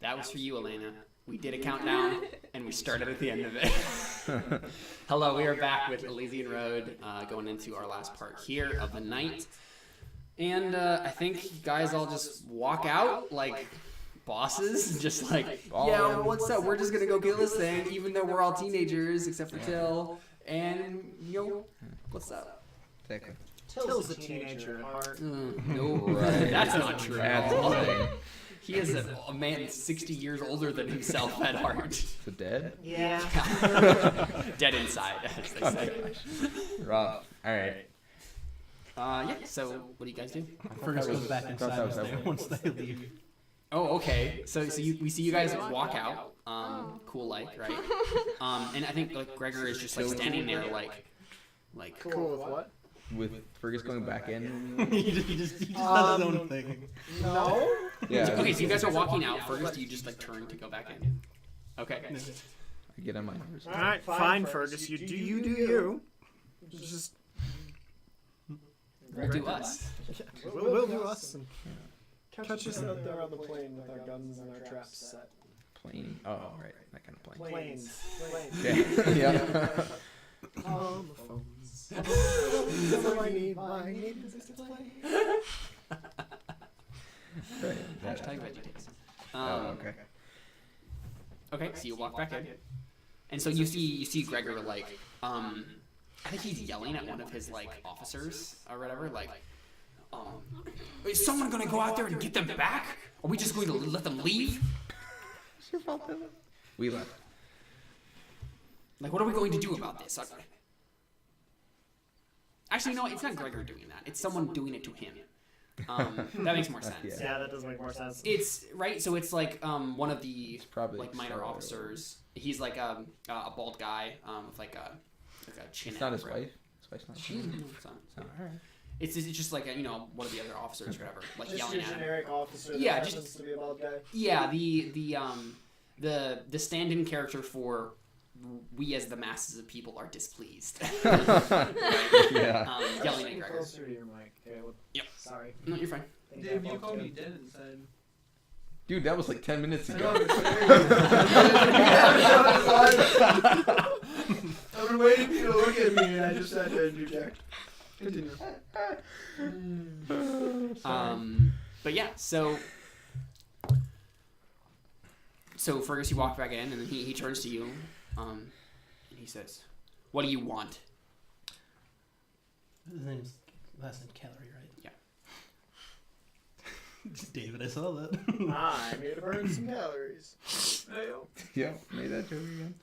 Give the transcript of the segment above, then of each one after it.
That was for you, Elena. We did a countdown, and we started at the end of it. Hello, we are back with Elysian Road, going into our last part here of the night. And I think you guys all just walk out like bosses, just like, yeah, what's up? We're just going to go kill this thing, even though we're all teenagers, except for Till. And, what's up? Till's a teenager at heart. No, right. That's not true. He is a man 60 years older than himself at heart. So dead? Yeah. Dead inside, as they say. Rough. All right. Yeah, so what do you guys do? Fergus goes back inside once they leave. Oh, okay. So we see you guys walk out, cool like, right? And I think like Gregor is just like standing there like Cool with what? With Fergus going back in? he just does his own thing. No. Yeah. Okay, so you guys are walking out. Fergus, do you just like turn to go back in? Okay. I get on my horse. All right, fine, Fergus. You do you. Just We'll do us. we'll do us. And catch us out there on the plane with our guns and our traps set. Plane. Oh, right. That kind of plane. Planes. Okay. Yeah. Homophones. I need this plane. Right. Hashtag VeggieTakes. Okay. Okay, so you walk back in, and so you see Gregor like I think he's yelling at one of his like officers or whatever, like, is someone gonna go out there and get them back? Are we just going to let them leave? We left. Like, what are we going to do about this? Actually, no, it's not Gregor doing that. It's someone doing it to him. That makes more sense. Yeah, that does make more sense. It's right. So it's like one of the like minor Sarah officers. He's like a bald guy with like a chin. It's not his afro. wife. His wife's not. It's not. All right. It's just like one of the other officers or whatever, like Just yelling a at him. generic officer. Yeah, that just- happens to be a bald guy. Yeah, the stand-in character for we as the masses of people are displeased. Yeah. Yelling at Gregor. Closer to your mic. Okay, well, Yep. Sorry. No, you're fine. Dave, you called me dead inside. Dude, that was like 10 minutes ago. I've been waiting for you to look at me, and I just had to interject. Continue. But yeah, so Fergus, you walk back in, and then he turns to you, and he says, "What do you want?" His name's last name Calorie, right? Yeah. David, I saw that. I'm here to burn some calories. Yeah, made that joke again.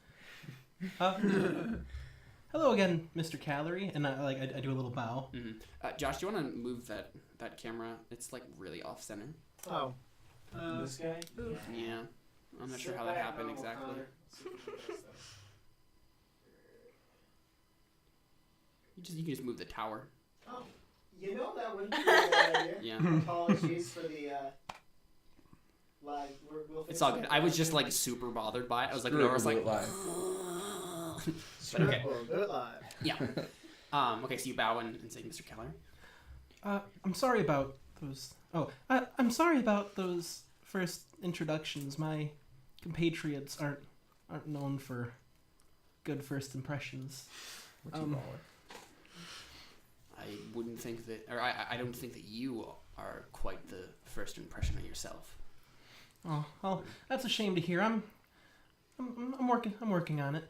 Hello again, Mr. Calorie, and I do a little bow. Mm-hmm. Josh, do you want to move that camera? It's like really off center. Oh. This guy? Yeah, I'm not sure how that happened exactly. You can just move the tower. Oh, you know that wouldn't be a bad idea. Yeah. Apologies for the live. We'll It's all good. I was just like super bothered by it. I was like, no, I was like, live. but okay. We'll do it live. Yeah. Okay, so you bow and say, Mr. Keller. I'm sorry about those. I'm sorry about those first introductions. My compatriots aren't known for good first impressions. What's your baller? I wouldn't think that, or I don't think that you are quite the first impression of yourself. Oh, well, that's a shame to hear. I'm working on it.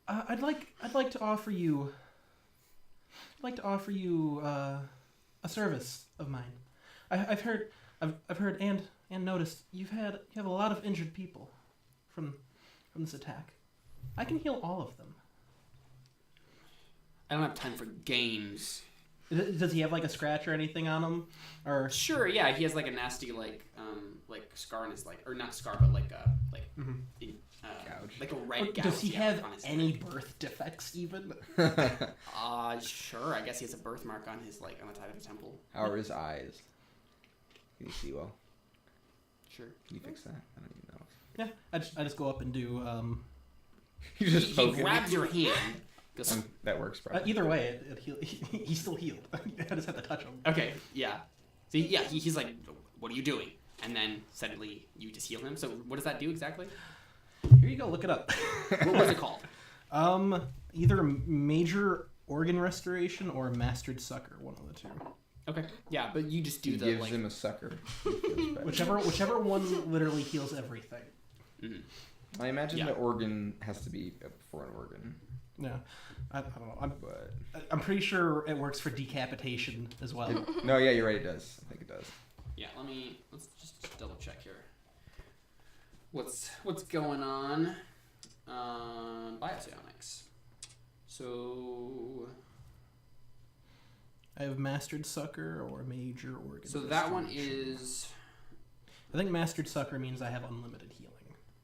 I'd like to offer you a service of mine. I've heard and noticed you have a lot of injured people from this attack. I can heal all of them. I don't have time for games. Does he have like a scratch or anything on him? Or Sure, yeah, he has like a nasty like scar on his or not scar, but like Gouge. like a red gouge. does he have on his any neck. birth defects even? Sure. I guess he has a birthmark on his on the side of his temple. How are his eyes? Can you see well? Sure. Can you fix that? I don't even know. Yeah, I just go up and do. You just He poke it. grabs your hand. Goes, That works probably. Either way, he's still healed. I just have to touch him. okay, yeah. So yeah, he's like, what are you doing? and then suddenly you just heal him. So what does that do exactly? Here you go. Look it up. What was it called? Either major organ restoration or mastered sucker. One of the two. Okay. Yeah, but you just do He the gives like. him a sucker. He feels better. Whichever one literally heals everything. Mhm. I imagine Yeah. the organ has to be a foreign organ. Yeah, I don't know. But I'm pretty sure it works for decapitation as well. no, yeah, you're right. It does. I think it does. Yeah. Let's just double check here. What's going on? Biopsionics. So. I have mastered sucker or major organ. So that one restoration. is. I think mastered sucker means I have unlimited healing.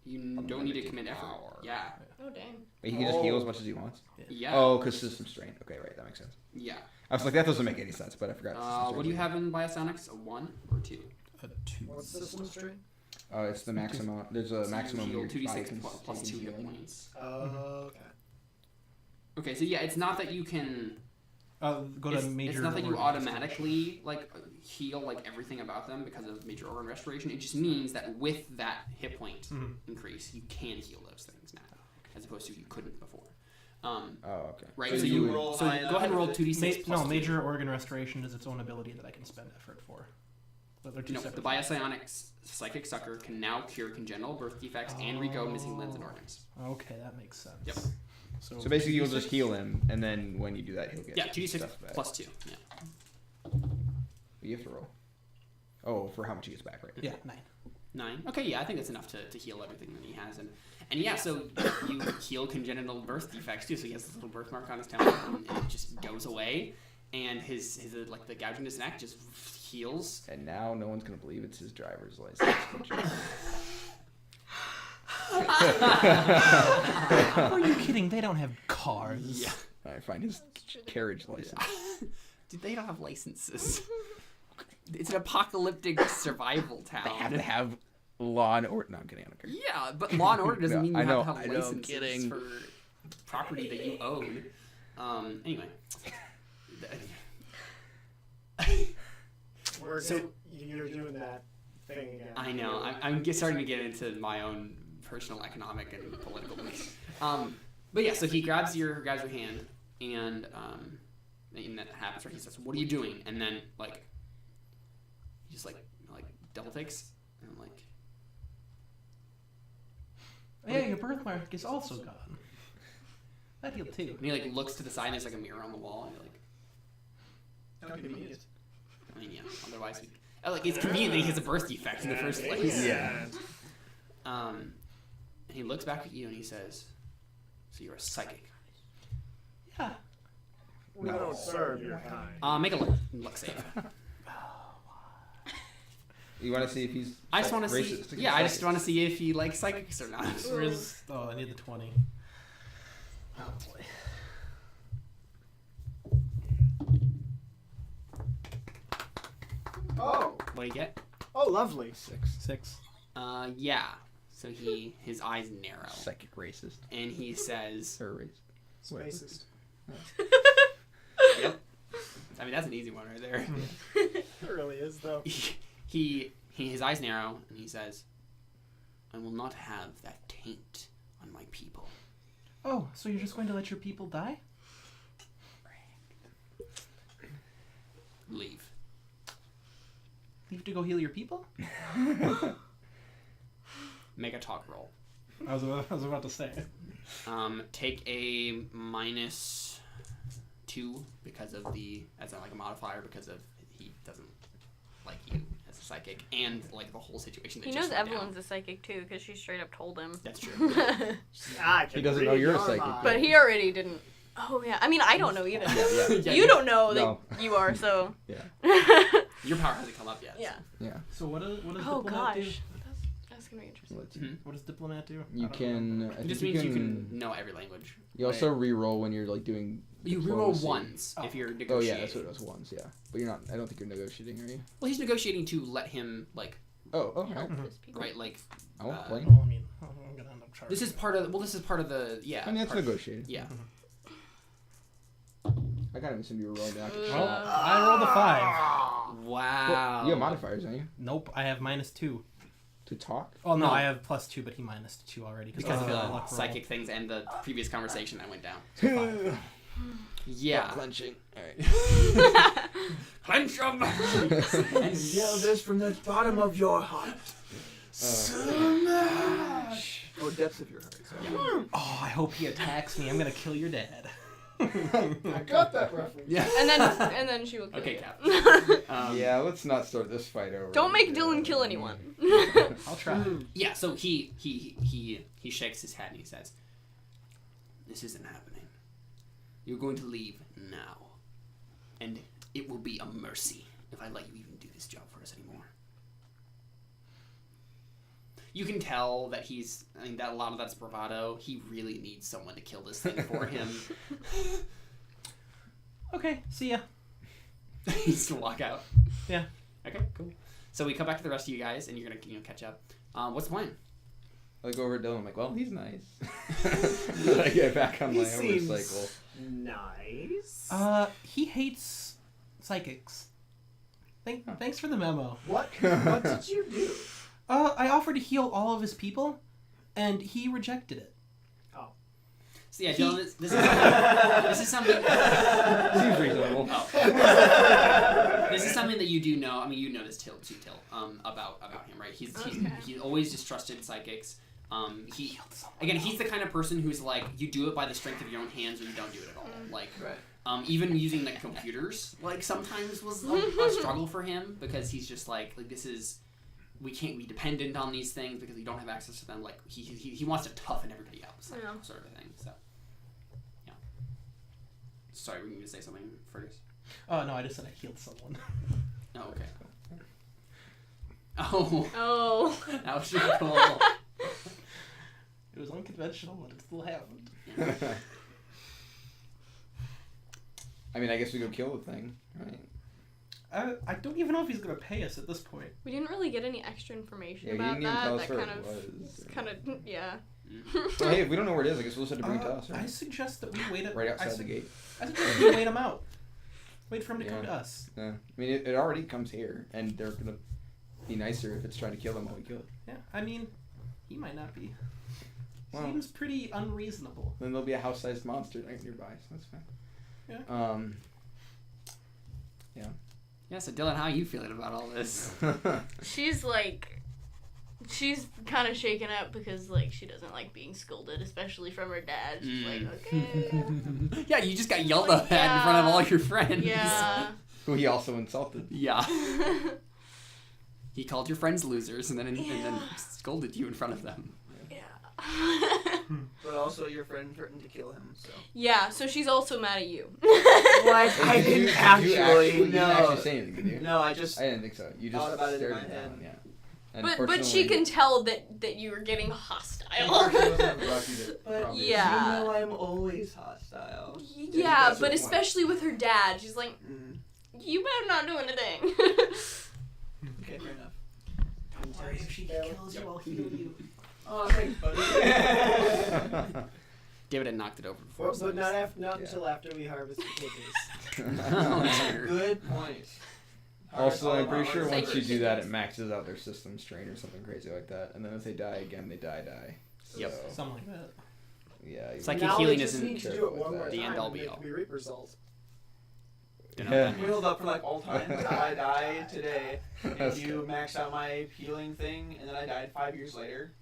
You don't need to commit effort. Power. Yeah. Oh, dang. But he can just heal as much as he wants. Yeah. Oh, because system strain. Okay, right. That makes sense. Yeah. I was like, that doesn't make any sense, but I forgot. System strain. What do you have in Biosonics? A 1 or 2? A 2. What's system strain? It's the maximum. There's a So maximum. you heal your body 2d6 can plus take 2 hit healing. points. Okay. Okay, so yeah, it's not that you can. Go to major. It's not that you organ automatically like heal like everything about them because of major organ restoration. It just means that with that hit point Mhm. increase, you can heal those things now, as opposed to you couldn't before. Oh, okay. Right. So So you you roll so high go ahead and roll 2d6 restoration. plus No, 2. major organ restoration is its own ability that I can spend effort for. But they're two No, separate the things. Biopsionics Psychic Sucker can now cure congenital birth defects and regrow missing limbs and organs. Okay, that makes sense. Yep. So basically, you'll just heal him, and then when you do that, he'll get Yeah, 2d6 stuff back. plus 2. Yeah. You have to roll. Oh, for how much he gets back, right? Yeah, 9. 9. Okay, yeah, I think that's enough to heal everything that he has, and yeah, so you heal congenital birth defects too. So he has this little birthmark on his temple, and it just goes away, and his like the gouging in his neck just heals. And now no one's gonna believe it's his driver's license. Are you kidding? They don't have cars. Yeah, I find his carriage license. dude, they don't have licenses. It's an apocalyptic survival town. They have to have law and order. No, I'm kidding. I don't care. Yeah, but law and order doesn't No, mean you I know, have to I have know, I'm licenses kidding. for property that you own. Anyway. You're doing that thing again. I know. I'm starting to get into my own personal economic and political beliefs. But yeah, so he grabs your hand, and that happens. Right? He says, "What are you doing?" And then like, he just like double takes, and I'm like, Yeah, your birthmark is also gone. That healed too. and he like looks to the side, and there's like a mirror on the wall, and you're like, How convenient. I mean, yeah. Otherwise, it's convenient that he has a birth defect in the first place. Yeah. And he looks back at you and he says, "So you're a psychic." Yeah. We don't serve your kind. Make a luck save. You want to see if he's I just want to see. racist against Yeah, I just psychics? want to see if he likes psychics or not. Where's... Oh, I need the 20. Oh boy. Oh, What do you get? oh, lovely. 6. Yeah. So his eyes narrow, Psychic racist. and he says, Or racist. Racist. "Yep." I mean, that's an easy one right there. It really is, though. His eyes narrow, and he says, "I will not have that taint on my people." Oh, so you're just going to let your people die? Leave. Leave to go heal your people? Make a talk roll. I was about to say. Take a -2 because of as a modifier because of he doesn't like you as a psychic and like the whole situation. That He just knows went Evelyn's down. a psychic too, because she straight up told him. That's true. I can He doesn't know read you're a your psychic, mind. But he already didn't. Oh yeah, I mean I don't know either. Yeah. Yeah, You don't know that No. you are, so. Yeah. Your power hasn't come up yet. Yeah. Yeah. So what does Oh diplomat do? gosh, that's gonna be interesting. Let's Mhm. What does diplomat do? I You don't can. remember. I It think just you means can. you can know every language. You also re-roll when you're like doing. You reroll diplomacy. ones if you're Oh negotiating. yeah, that's what it was. Ones, yeah. But you're not. I don't think you're negotiating, are you? Well, he's negotiating to let him like Oh. Oh. Help Right. his people. right like. I won't Uh, blame. Well, I mean, I'm gonna end up charging. This is part of the yeah. I mean, that's part- negotiating. Yeah. I kind of assumed you were rolling down. Well, I rolled a 5. Wow. Well, you have modifiers, don't you? Nope, I have -2. To talk? Oh no, No. I have +2, but he -2 already Because of the luck roll. psychic things and the previous conversation that went down. Yeah. Yeah. Clenching. All right. Clench them! And yell this from the bottom of your heart. Smash! Or depths of your heart. Sorry. Oh, I hope he attacks me. I'm gonna kill your dad. I got that reference. Yeah. And then she will kill Okay, you. Cap. Yeah, let's not start this fight over. Don't make Dylan kill anyone. I'll try. Yeah, so he shakes his head and he says, "This isn't happening. You're going to leave now. And it will be a mercy if I let you even do this job for us anymore." You can tell that that a lot of that's bravado. He really needs someone to kill this thing for him. Okay, see ya. He needs to walk out. Yeah. Okay, cool. So we come back to the rest of you guys, and you're gonna catch up. What's the plan? I go over to Dylan. I'm like, well, he's nice. I get back on He my seems motorcycle. nice. He hates psychics. Thanks for the memo. What did you do? I offered to heal all of his people, and he rejected it. So yeah, Dylan, this is something. Seems reasonable. This is something that you do know. I mean, you know this Till, about him, right? He's always distrusted psychics. He's the kind of person who's like, you do it by the strength of your own hands, or you don't do it at all. Like, even using the computers, like sometimes was a struggle for him because he's just like we can't be dependent on these things because we don't have access to them. Like he wants to toughen everybody up, sort of a thing. So, yeah. Sorry, were you going to say something, Fergus? Oh no, I just said I healed someone. Oh, okay. Oh, Oh. that was really cool. It was unconventional, but it still happened. I mean, I guess we go kill the thing, right? I don't even know if he's gonna pay us at this point. We didn't really get any extra information Yeah, he about didn't even that. tell us That where kind it of, was. kind of, yeah. Well, hey, if we don't know where it is, I guess we'll just have to bring it to us, I right? suggest that we wait it Right outside the gate. I suggest we wait him out. Wait for him to come Yeah. to us. Yeah. I mean, it already comes here, and they're gonna be nicer if it's trying to kill them while we kill it. Yeah, I mean, he might not be. Well, Seems pretty unreasonable. then there'll be a house-sized monster right nearby, so that's fine. Yeah. Yeah, so Dylan, how are you feeling about all this? She's kind of shaken up because, she doesn't like being scolded, especially from her dad. She's like, okay. Yeah, you just got yelled at in front of all your friends. Yeah. Who he also insulted. Yeah. He called your friends losers and then scolded you in front of them. But also your friend threatened to kill him, so. Yeah, so she's also mad at you. What? Hey, I did didn't you actually, You didn't actually say anything, did you? No, I just. I didn't think so. You just thought about it in stared my at head. Dylan, yeah. And But she fortunately- can tell that you were getting hostile. But Yeah. you know I'm always hostile. Yeah, That's but the point. especially with her dad, she's like, Mm. you better not do anything. Okay, fair enough. Don't worry, if she kills you, I'll heal you. Oh, thanks, buddy. David had knocked it over before. But not until after we harvest the kidneys. Good point. Also, I'm pretty sure Say once you your do that, it chickens. maxes out their system strain or something crazy like that. And then if they die again, they die. Yep. So, Something like that. yeah. It's like Now healing they just isn't need to do it one more the time end all and be it all. can be reap results. Don't know Yeah. what that Healed up for all time until I died today. And That's you good. maxed out my healing thing, and then I died 5 years later.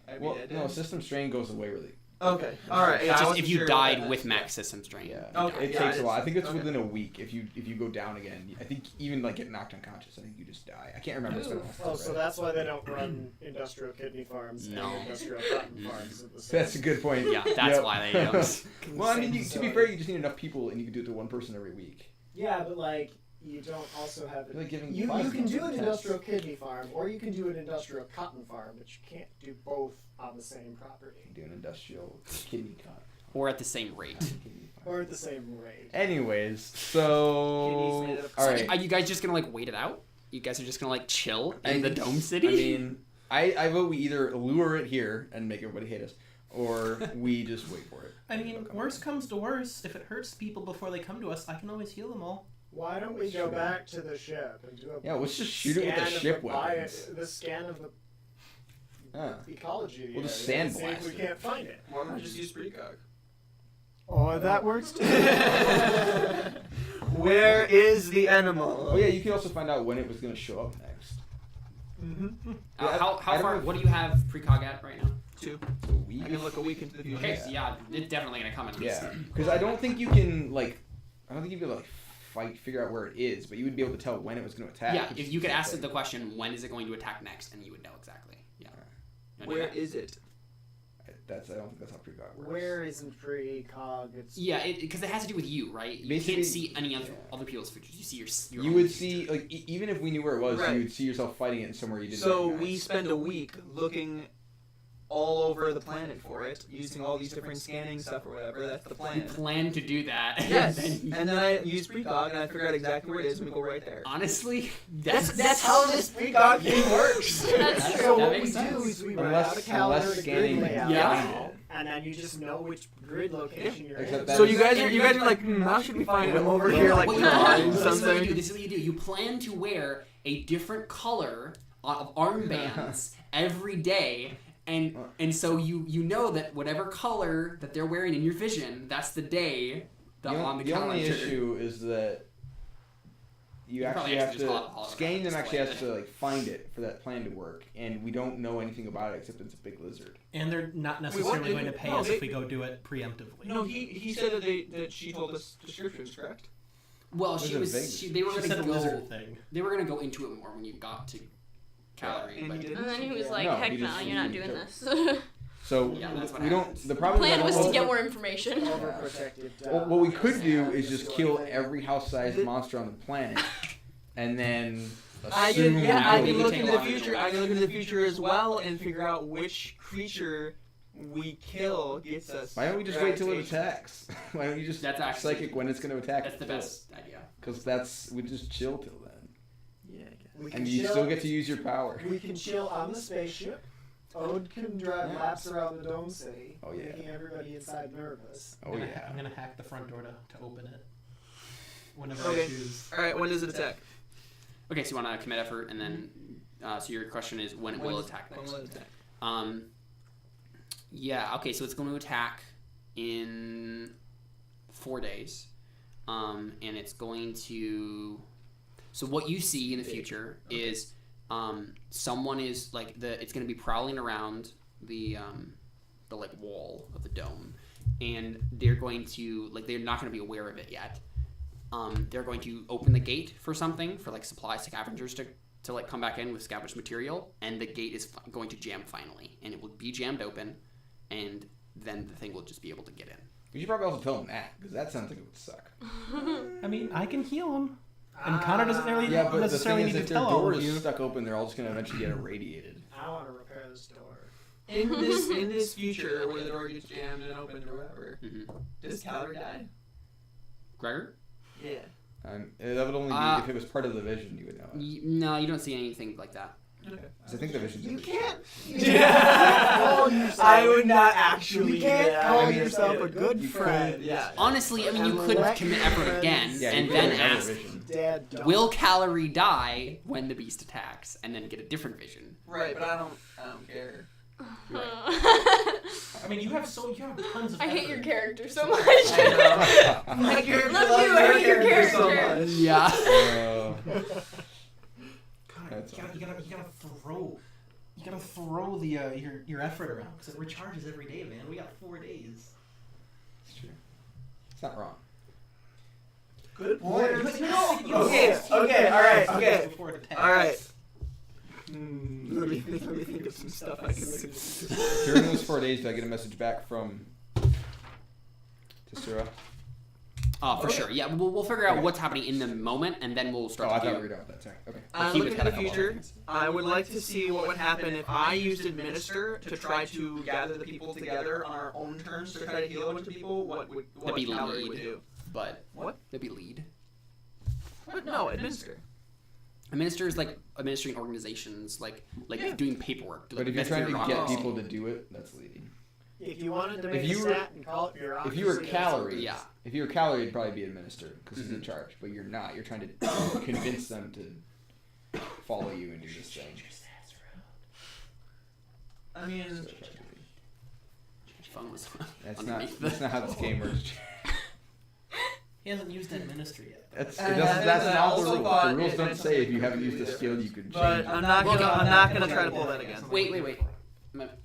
I'd be Well, dead. no, system strain goes away really. Okay. All right. Yeah, It's I just wasn't if you sure what died that with meant. max system strain. Yeah. Okay, It yeah, takes a while. I think it's okay. within a week. If you go down again, I think even get knocked unconscious, I think you just die. I can't remember. It's been a while since I Oh, read so it. that's why they don't run industrial kidney farms No. and industrial cotton farms at the same That's a good point. Yeah, that's Yep. why they don't. Well, I mean, same to be facility. fair, you just need enough people, and you can do it to one person every week. Yeah, but you don't also have it. You're like giving You plasma can do an tests. industrial kidney farm, or you can do an industrial cotton farm, but you can't do both on the same property Do an industrial kidney cut. Or at the same rate. or at the same rate. Anyways, Kidneys so made of- all So right. are you guys just gonna wait it out? You guys are just gonna chill I in the think- Dome City? I mean, I vote we either lure it here and make everybody hate us, or we just wait for it. I mean, worst comes to worst, if it hurts people before they come to us, I can always heal them all. Why don't we go back to the ship and do a let's just shoot it with the scan of ship the weapons. the scan of the ecology of the We'll just area and sandblast see if we it. can't find it. Why not just use precog? Oh, that works too. Where is the animal? Oh yeah, you can also find out when it was going to show up next. Mm-hmm. How I don't far? know. What do you have precog at right now? 2. A week? I can look a week into the future. Okay, so yeah, it's definitely gonna come in. Yeah, because I don't think you can figure out where it is, but you would be able to tell when it was going to attack. Yeah, if you could ask it the question, when is it going to attack next, and you would know exactly. Yeah. You wanna do Where that? is it? I don't think that's how precog works. Where isn't precog? It's Yeah, because it has to do with you, right? You Basically, can't see any other people's features. You see your You own would features. see, like, even if we knew where it was, Right. you would see yourself fighting it in somewhere you didn't So recognize. we spend a week looking all over the planet for it, using all these different scanning stuff or whatever. That's the You plan. plan to do that. Yes, and and then I use precog and I figure out exactly where it is and we go right there. honestly, That's how this precog thing works. That's So true. what makes we sense. do is we write Unless- out a calendar unless to scanning grid layout, Yeah. and then you just know which grid location you're Except in. that So is- you guys are like, how should we find him over here like what you behind do, this is what you do. something? This is what you do. You plan to wear a different color of armbands every day. And so you know that whatever color that they're wearing in your vision, that's the day that on the the calendar. only issue is that you actually have just to holographic scanning them actually has display to like find it for that plan to work, and we don't know anything about it except it's a big lizard. And they're not what necessarily did going to you- pay no, us they- if we go do it preemptively. No, he said that she told us descriptions, correct? Well, There's she a was. vague- They were She going said to a go. lizard thing. They were going to go into it more when you got to Calorie. And but he didn't. And then he was like, No, heck he no, just- you're not he doing just- this. So Yeah, that's what we don't. happens. The problem Plan is was that to get more information. Overprotected. what we could do is just kill every house-sized monster on the planet, and then I assume can, yeah, we I know- can we look take into a the lot of future. it. I can look into the future as well and figure out which creature we kill gets us. Why don't we just wait till it gravitation. attacks? Why don't you just That's actually- psychic when it's going to attack? That's the best idea. Because we just chill till then, Yeah, I guess. We can and you chill- still get to use your power. We can chill on the spaceship. Ode can drive laps around the Dome City, Oh, yeah. making everybody inside nervous. Oh I'm yeah. gonna hack the front door to open it. Whenever Okay. I choose. All right, when does it attack? Okay, so you want to commit effort, and then so your question is when it will attack When next. will it attack? Yeah. Okay, so it's going to attack in 4 days, and it's going to. So what you see in the future is someone is like it's going to be prowling around the like wall of the dome, and they're going to they're not going to be aware of it yet. They're going to open the gate for something, for like supply scavengers to like come back in with scavenged material, and the gate is going to jam finally, and it will be jammed open, and then the thing will just be able to get in. We should probably also tell them that, because that sounds like it would suck. I mean, I can heal him. And Connor doesn't really Yeah, but the necessarily thing is, need if to their tell all door of is you. stuck open, they're all just going to eventually get irradiated. I want to repair this door. In this future where the door gets jammed and opened or whatever, does Calorie die? Gregor? Yeah. That would only be if it was part of the vision, you would know it. No, you don't see anything like that. Okay. 'Cause I think the vision's You a can't. I would not actually. You can't call I mean, yourself a good you friend. Yeah. Honestly, I mean, you could commit effort again, Yeah, and you then could have a ask, vision. Dad, don't. will Calorie die when the beast attacks, and then get a different vision. Right, but I don't care. I mean, you have tons of. I hate your effort. character so much. My character Love loves you, my I hate your character so character. much. Yeah. God, That's you gotta throw the your effort around because it recharges every day, man. We got 4 days. It's true. It's not wrong. Good But point. you know, Okay, alright, okay. Before it attacks. Alright. Let me think of some stuff I can look at. During those 4 days, do I get a message back from Tessura? For sure. Yeah, we'll figure out what's happening in the moment, and then we'll Oh, start I to thought do. we were done with that. Sorry. Okay. I'm Keep looking it at the kind of future. things. I would like to see what would happen if I used Administer to try to gather the people together on our own terms to try to heal a bunch of people. What be Calorie lead. would do? But What? that'd be lead. What? No, Administer. Administer is like administering organizations, like doing paperwork. But if you're trying to get people to do it, that's leading. If you wanted to If make a you were- stat and call it bureaucracy, If you were that's calories, Yeah. if you were calorie, you'd probably be administer because he's in charge. But you're not. You're trying to convince them to follow you and do this thing. I mean, Phone was That's underneath not. That's not how this game works. He hasn't used administer yet. That's I that's not the also rule. thought The rules it- don't say if you haven't used a skill you could but change. I'm not gonna try to pull that again. Wait. But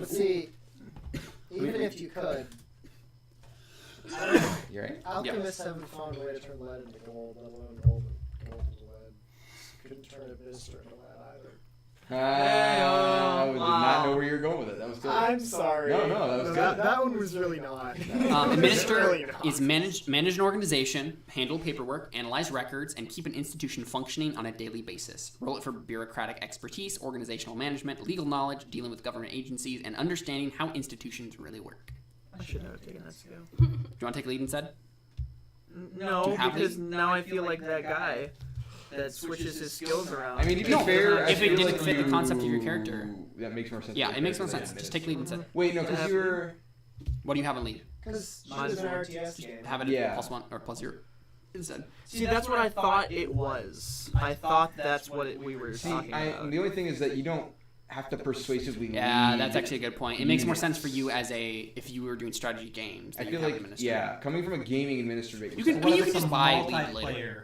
see, even if you could, You're right. alchemists haven't found a way to turn lead into gold, let alone gold into lead. Couldn't turn administer into lead either. I did not know where you were going with it. That was good. I'm sorry. No, that was good. That one was really not. Administer Really not. is manage an organization, handle paperwork, analyze records, and keep an institution functioning on a daily basis. Roll it for bureaucratic expertise, organizational management, legal knowledge, dealing with government agencies, and understanding how institutions really work. I should have taken that skill. Do you want to take lead instead? Do No, you have because now I feel like that guy that switches his skills around. I mean, to be No, fair, I if it feel didn't like fit the you- concept of your character. that makes more sense. Yeah, for it makes more character sense. than Just take lead instead. Wait, no, because you're. What do you have in lead? Because she Mine's was an one. RTS game. Have it Yeah. at +1 or +0 instead. See, that's what I thought it was. I thought that's what we were See, talking about. the only thing is that you don't have to persuasively. Yeah, lead that's actually a good point. It makes more units. sense for you as if you were doing strategy games. I then feel you'd have like, administer. yeah, coming from a gaming administrator. You can- perspective- but you What if can it's just a buy lead later. multiplayer?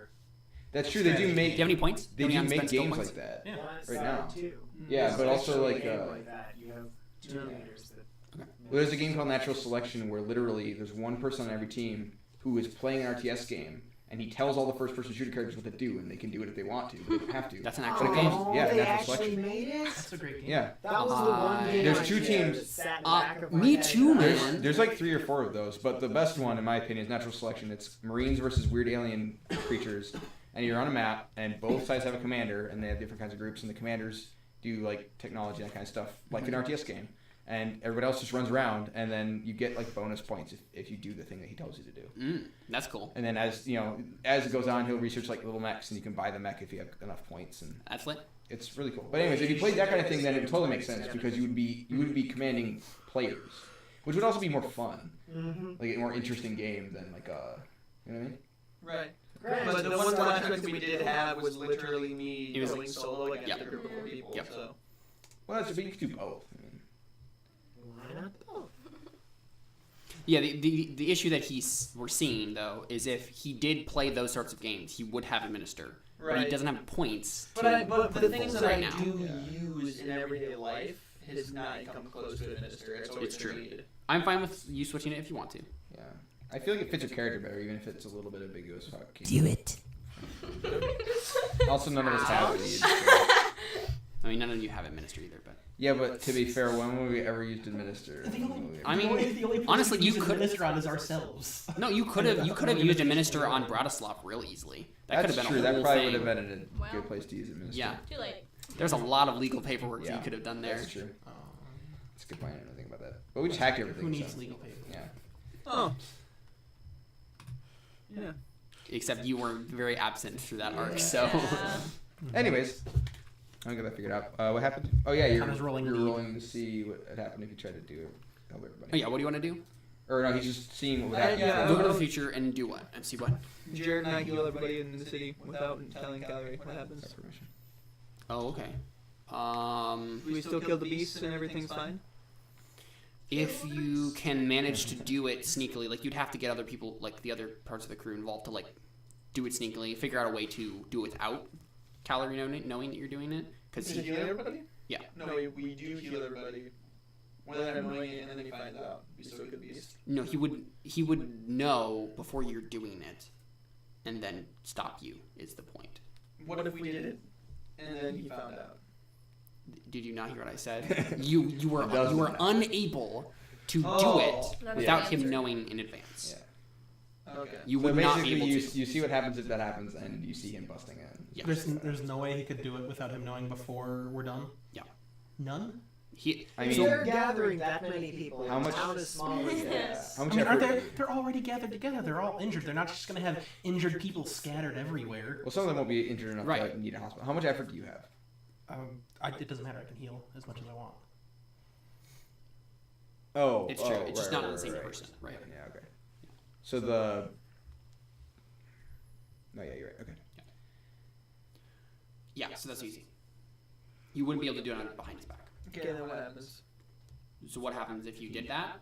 That's true. They do Do make. you have any points? They Do you do have any make skill games points? like that. Yeah. Right now. Too. Yeah, but also Especially like. a game like that, you have two leaders that. Well, there's a game called Natural Selection where literally there's one person on every team who is playing an RTS game, and he tells all the first-person shooter characters what to do, and they can do it if they want to, but they don't have to. That's an But actual it game. comes- yeah, they Natural actually Selection. made it? That's a great game. Yeah. That was the one game. There's I two did teams. that sat in the back of my Me head too, that I- man. There's like 3 or 4 of those, but the best one, in my opinion, is Natural Selection. It's Marines versus weird alien creatures, and you're on a map, and both sides have a commander, and they have different kinds of groups, and the commanders do like technology, that kind of stuff, like an RTS game. And everybody else just runs around, and then you get like bonus points if you do the thing that he tells you to do. That's cool. And then as it goes on, he'll research like little mechs, and you can buy the mech if you have enough points, and That's lit. it's really cool. But anyways, if you played that kind of thing, then it would totally make sense because you would be commanding players, which would also be more fun, like a more interesting game than like you know what I mean? Right. Right. But the one flashback we did have was literally me It was- going solo against Yep. a group of 4 people. Yep. So Well, but you could do both. I mean, Why not both? Yeah, the issue that we're seeing though is if he did play those sorts of games, he would have administer, but he Right. doesn't have points. But put the it things forward that right I now. do Yeah. use in everyday life has not come close to administer. It's always It's true. needed. I'm fine with you switching it if you want to. yeah. I feel like it fits your character better, even if it's a little bit ambiguous. Do it. Also, none of us have it. I mean, none of you have administer either, but Yeah, but to be fair, when have we ever used administer? I mean, the only person honestly, who you uses could- administer on is ourselves. no, you could have used administer on Bratislav real easily. That could That's have true. been a That whole probably thing. would have been a Well. good place to use administer. Yeah, Too late. there's a lot of legal paperwork that Yeah. you could have done there. That's true. That's a good point. I didn't think about that. But we just hacked everything. Who needs so. legal paper? Yeah. Oh. Yeah. Except you were very absent through that arc, so. Yeah. Anyways, I'll get that figured out. What happened? Oh yeah, you're Connor's rolling you're lead. rolling to see what had happened if you tried to do it. Help everybody. Oh yeah, what do you want to do? Or no, he's just seeing what would happen. Yeah. Go to the future and do what? And see what? Jared and I heal everybody in the city without telling Calgary what happens. Permission. Oh, okay. We still kill the beasts and everything's fine? If you can manage to do it sneakily, like you'd have to get other people, like the other parts of the crew involved to like do it sneakily, figure out a way to do it without Calorie knowing that you're doing it. Because To heal everybody? Yeah. No, we do heal everybody. Without him knowing it, and then he finds out. We still kill the beast. no, he would know before you're doing it, and then stop you. Is the point? What if we did it, and then he found out? Did you not hear what I said? you were It doesn't you were matter. unable to do Oh. it That's without the him answer. knowing in advance. Yeah. Okay. You So would not be basically, able you, to. you see what happens if that happens, and you see him busting in. Yeah. There's no way he could do it without him knowing before we're done. Yeah. None. I mean, They're gathering that many people. How in a much- town as small as yeah. this. How much I mean, aren't effort? they? They're already gathered together. They're all injured. They're not just gonna have injured people scattered everywhere. Well, some of them won't be injured enough Right. to need a hospital. How much effort do you have? It doesn't matter. I can heal as much as I want. Oh, It's true. It's just not the same person, right? Yeah. Okay. So the. No, yeah, you're right. Okay. Yeah, so that's easy. You wouldn't be able to do it behind his back. Okay, then what happens? So what happens if you did that?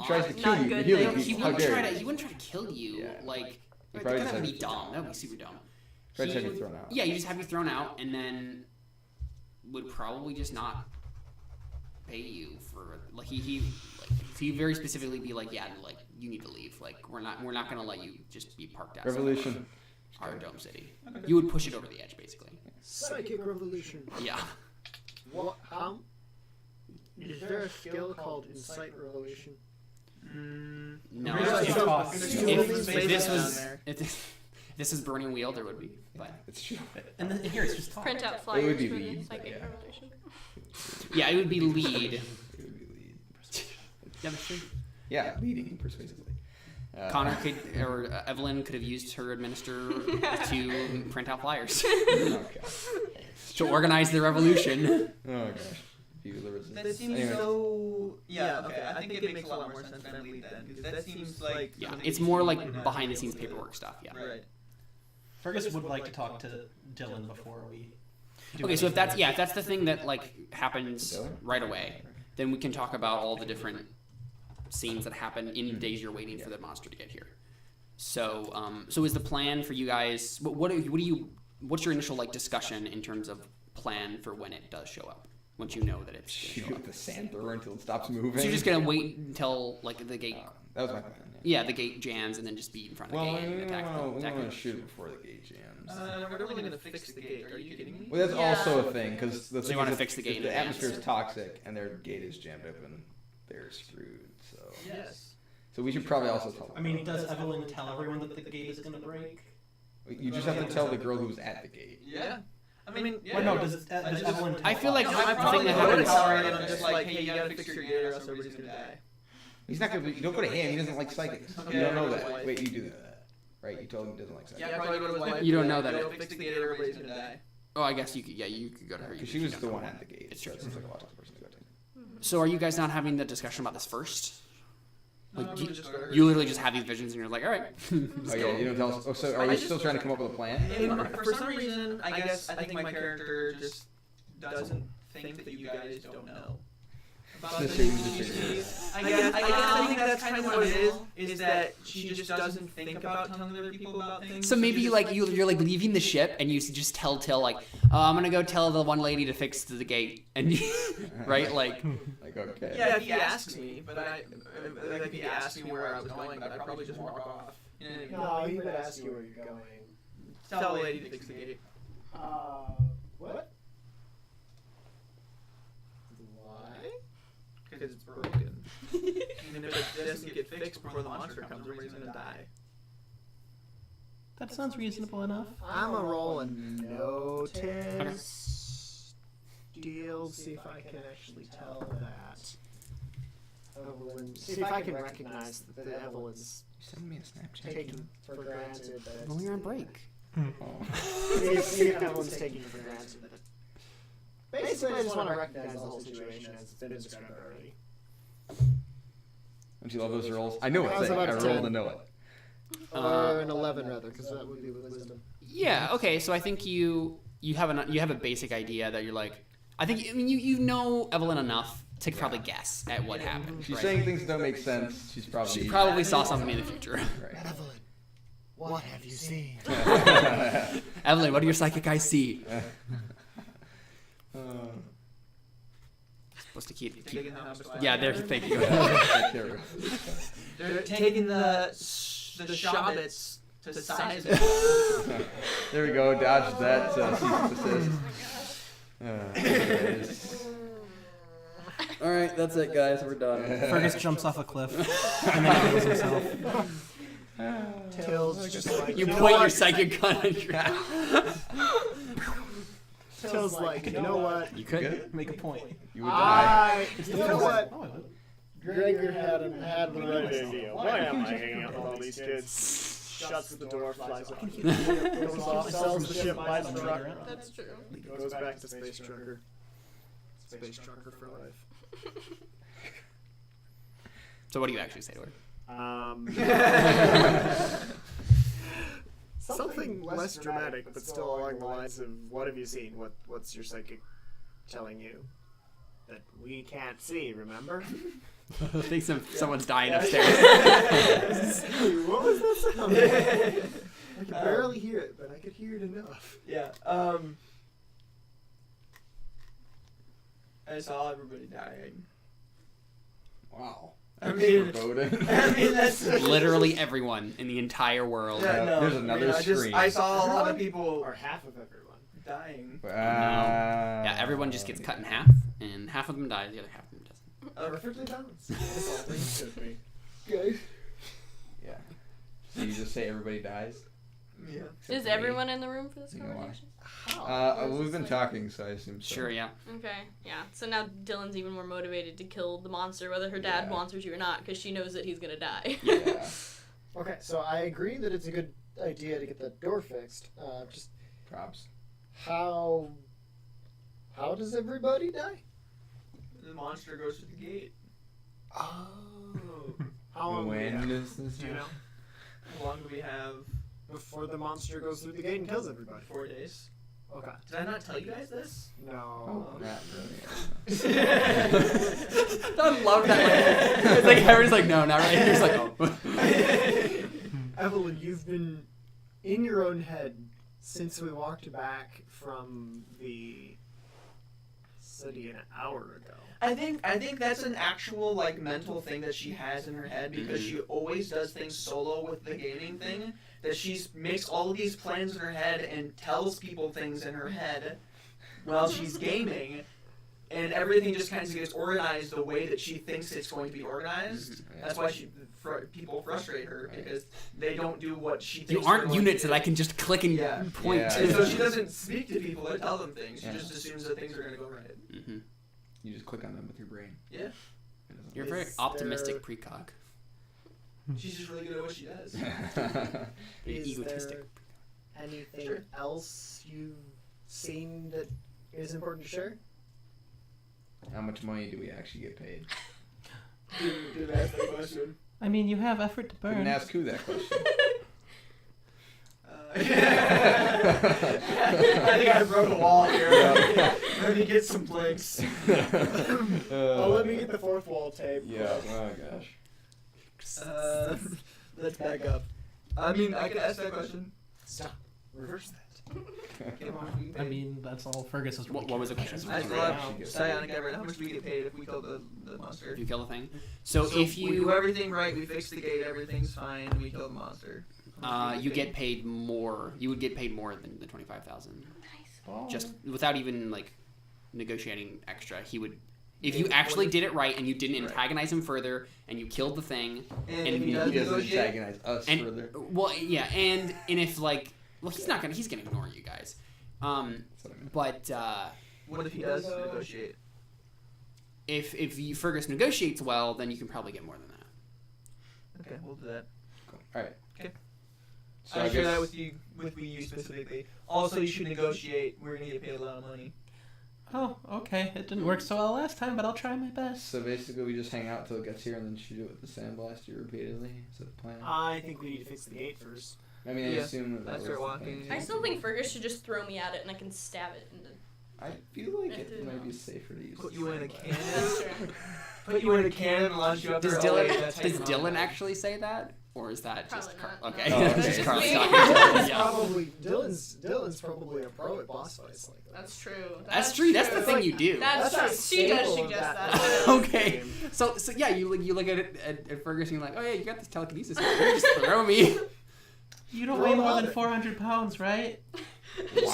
He tries to kill not you. good He, things. He how wouldn't dare try you. to. He wouldn't try to kill you. Yeah. Like probably that just would be have you dumb. That would be super dumb. Try to have you He- thrown out. Yeah, you just have you thrown out, and then would probably just not pay you for like he very specifically be like, yeah, like you need to leave. Like we're not gonna let you just be parked outside Revolution. our dome city. You would push it over the edge, basically. Psychic revolution. Yeah. What? Is there a skill called incite revolution? No. There's If- talk. if this was Burning Wheel, there would be. But It's true. And then here it's just talk. Print out It flyers would be for the lead, psychic yeah. revolution. yeah, it would be lead. It would be lead. Yeah, that's true. Yeah, leading persuasively. Connor could, or Evelyn could have used her administer to print out flyers Okay. to organize the revolution. Oh gosh. View the resistance. That seems Anyway. so. Yeah, okay. I think it makes a lot more sense than lead then, because that seems like. Yeah, something it's that more you like would not behind be the scenes able to- paperwork stuff. Yeah. Right. Fergus would like to talk to Dylan before we. Do Okay, so if anything. that's the thing that like happens Dylan? right away, then we can talk about all the different scenes that happen in the days you're waiting for the monster to get here. So, so is the plan for you guys? What's your initial like discussion in terms of plan for when it does show up? Once you know that it's gonna show Shoot up. the sand thrower until it stops moving. So you're just gonna wait until like the gate. That was my plan. Yeah. Yeah, the gate jams and then just be in front of Well, the gate and attack we them. want to shoot it before the gate jams. We're really gonna fix the gate. Are you kidding me? Well, that's also a thing because the So you thing wanna is fix the gate in The advance? atmosphere is toxic and their gate is jammed open. They're screwed. So. Yes. So we should probably also tell them. I mean, does Evelyn tell everyone that the gate is gonna break? You just have to tell the girl who was at the gate. Yeah. I mean, yeah. Well, no, does Evelyn tell I feel like us? No, I the probably thing that would happens. tell her, and I'm just like, hey, you gotta fix your gate or else everybody's gonna die. He's not gonna. You don't go to him. He doesn't like psychics. Okay, You don't know I that. know. Wait, you do that, right? You told him he doesn't like psychics. Yeah, probably go to his wife. You don't know that Go it- fix the gate or everybody's gonna die. Oh, I guess you could. Yeah, you could go to her. Because she was the one at the gate. It's so true. it seems like a logical person to go to. So are you guys not having the discussion about this first? Like, No, you, we just go to her. you literally just have these visions and you're like, all right. Oh yeah, you don't tell us. Oh, so are we still trying to come up with a plan? For some reason, I guess I think my character just doesn't think that you guys don't know about the Just shoot, just species. I think that's kind of what it is that she just doesn't think about telling other people about things. So maybe She like just you're like leaving the ship and you just tell Till like, oh, I'm gonna go tell the one lady to fix the gate and right like. Like okay. Yeah, if he asks me, but if he asked me where I was going, but I'd probably just walk off. You know what I mean? No, he would ask you where you're going. Tell the lady to fix the gate. What? Why? Because it's broken. And if it doesn't get fixed before the monster comes, everybody's gonna die. That sounds reasonable enough. I'm a roll a notice deal. See if I can actually tell that. Evelyn. See if I can recognize that Evelyn's Send me a Snapchat. taking for granted that. Well, you're on break. See if Evelyn's taking for granted that. Basically, I just want to recognize the whole situation as it's been described already. Don't you love those rolls? I know That it's was it. I about rolled 10. to know it. Or an 11 rather, because that would be with wisdom. Yeah. Okay. So I think you have a basic idea that you're like. I mean you know Evelyn enough to probably guess at what happened. She's right? saying things that don't make sense. She's probably. She probably saw something in the future. Right. Evelyn, what have you seen? Evelyn, what do your psychic eyes see? Supposed to keep. Taking the house back. Yeah. There. Thank you. There we go. They're taking the Shabbats to size it. There we go. Dodge that. Cease and desist. Anyways. All right. That's it, guys. We're done. Fergus jumps off a cliff and then kills himself. Till's just like, You know point what? your psychic gun at your. Till's like, you know what? You could. Good. Make a point. You would die. You know what? Oh, I would. Gregor had the right idea. Why am I hanging out with all these kids? Shuts the door, flies off. Goes off, sells the ship, buys a truck, That's true. goes back to Space Trucker. Space trucker for life. So what do you actually say to her? Something less dramatic, but still along the lines of, what have you seen? What's your psychic telling you that we can't see, remember? I think someone's dying upstairs. What was that sound? I could barely hear it, but I could hear it enough. Yeah. I saw everybody dying. Wow. I mean, Foreboding. that's Literally everyone in the entire world. Yeah, no, There's another screen. I saw a lot of people Or half of everyone. dying. Wow. Yeah, everyone just gets cut in half, and half of them dies, the other half of them doesn't. Perfectly balanced. That's all things should be. Guys. Yeah. So you just say everybody dies? Yeah. Except Is for me. everyone in the room for this You know why? conversation? We've been talking, so I assume so. Sure, yeah. Okay, yeah. So now Dylan's even more motivated to kill the monster, whether her dad Yeah. wants her to or not, because she knows that he's gonna die. Yeah. Okay, so I agree that it's a good idea to get the door fixed. Just Props. how does everybody die? The monster goes through the gate. Oh. How long do we When have? does this Do you know? How long do we have? Before the monster goes through the gate and kills everybody. 4 days. Okay. Did I not tell you guys this? No. Oh, not really. I love that. Like, it's like everyone's like, no, not right. He's like, oh. Evelyn, you've been in your own head since we walked back from the city an hour ago. I think that's an actual like mental thing that she has in her head because she always does things solo with the gaming thing. That she makes all of these plans in her head and tells people things in her head while she's gaming, and everything just kind of gets organized the way that she thinks it's going to be organized. That's why people frustrate her because they don't do what she thinks. You aren't units that I can just click and Yeah. point Yeah. And so to. she doesn't speak to people or tell them things. She Yeah. just assumes that things are going to go right. Mm-hmm. You just click on them with your brain. Yeah. It doesn't You're a Is very there- optimistic precog. She's just really good at what she does. work. Very Is egotistic. there anything Sure. else you've seen that is important to share? How much money do we actually get paid? Didn't ask that question. I mean, you have effort to I didn't burn. ask who that question. I think I broke a wall here. Let me get some planks. Oh, let me get the fourth wall tape. Yeah. Oh gosh. Let's back up. I mean, I could ask that question. Stop. Reverse that. Come on, we I mean, that's all Fergus is. What was the question? I still have Psionic Everett. How much do we get paid if we kill the monster? If you kill the thing. So if we do you everything right, we fix the gate, everything's fine, and we kill the monster. you get paid more. You would get paid more than the 25,000. Nice. Just without even like negotiating extra. He would. If you actually did it right and you didn't antagonize him further and you killed the thing And And if he he does He doesn't negotiate, antagonize us and further. well yeah and if like well he's gonna ignore you guys. That's what I meant. But what if he does negotiate? if you Fergus negotiates well, then you can probably get more than that. Okay, we'll do that. Cool. All right. Okay. So I I share guess that with you specifically. Also, you should negotiate. We're gonna get paid a lot of money. Oh, okay. It didn't work so well last time, but I'll try my best. So basically, we just hang out till it gets here and then shoot it with the sandblaster repeatedly. Is that the plan? I think we need to fix the gate first. I mean, I yeah. assume that I was start the walking. plan. I still think Fergus should just throw me at it and I can stab it. And then... I feel like I it didn't might be know. safer to use. Put the you in a sandblaster. cannon. That's true. Put you in a cannon and launch you up Does there. Dylan That's how does you Dylan run. actually say that, or is that just Probably Carl? not, Okay, no. Oh, That's okay. just Carl Me. talking. Dylan's Yeah. probably Dylan's probably a pro at boss fights like that. That's true. That's true. That's the thing you do. That's a true. She does staple of suggest that. that. Okay. So yeah, you look at it at Fergus and you're like, oh yeah, you got this telekinesis. You just throw me. You don't Roll weigh more on than it. 400 pounds, right?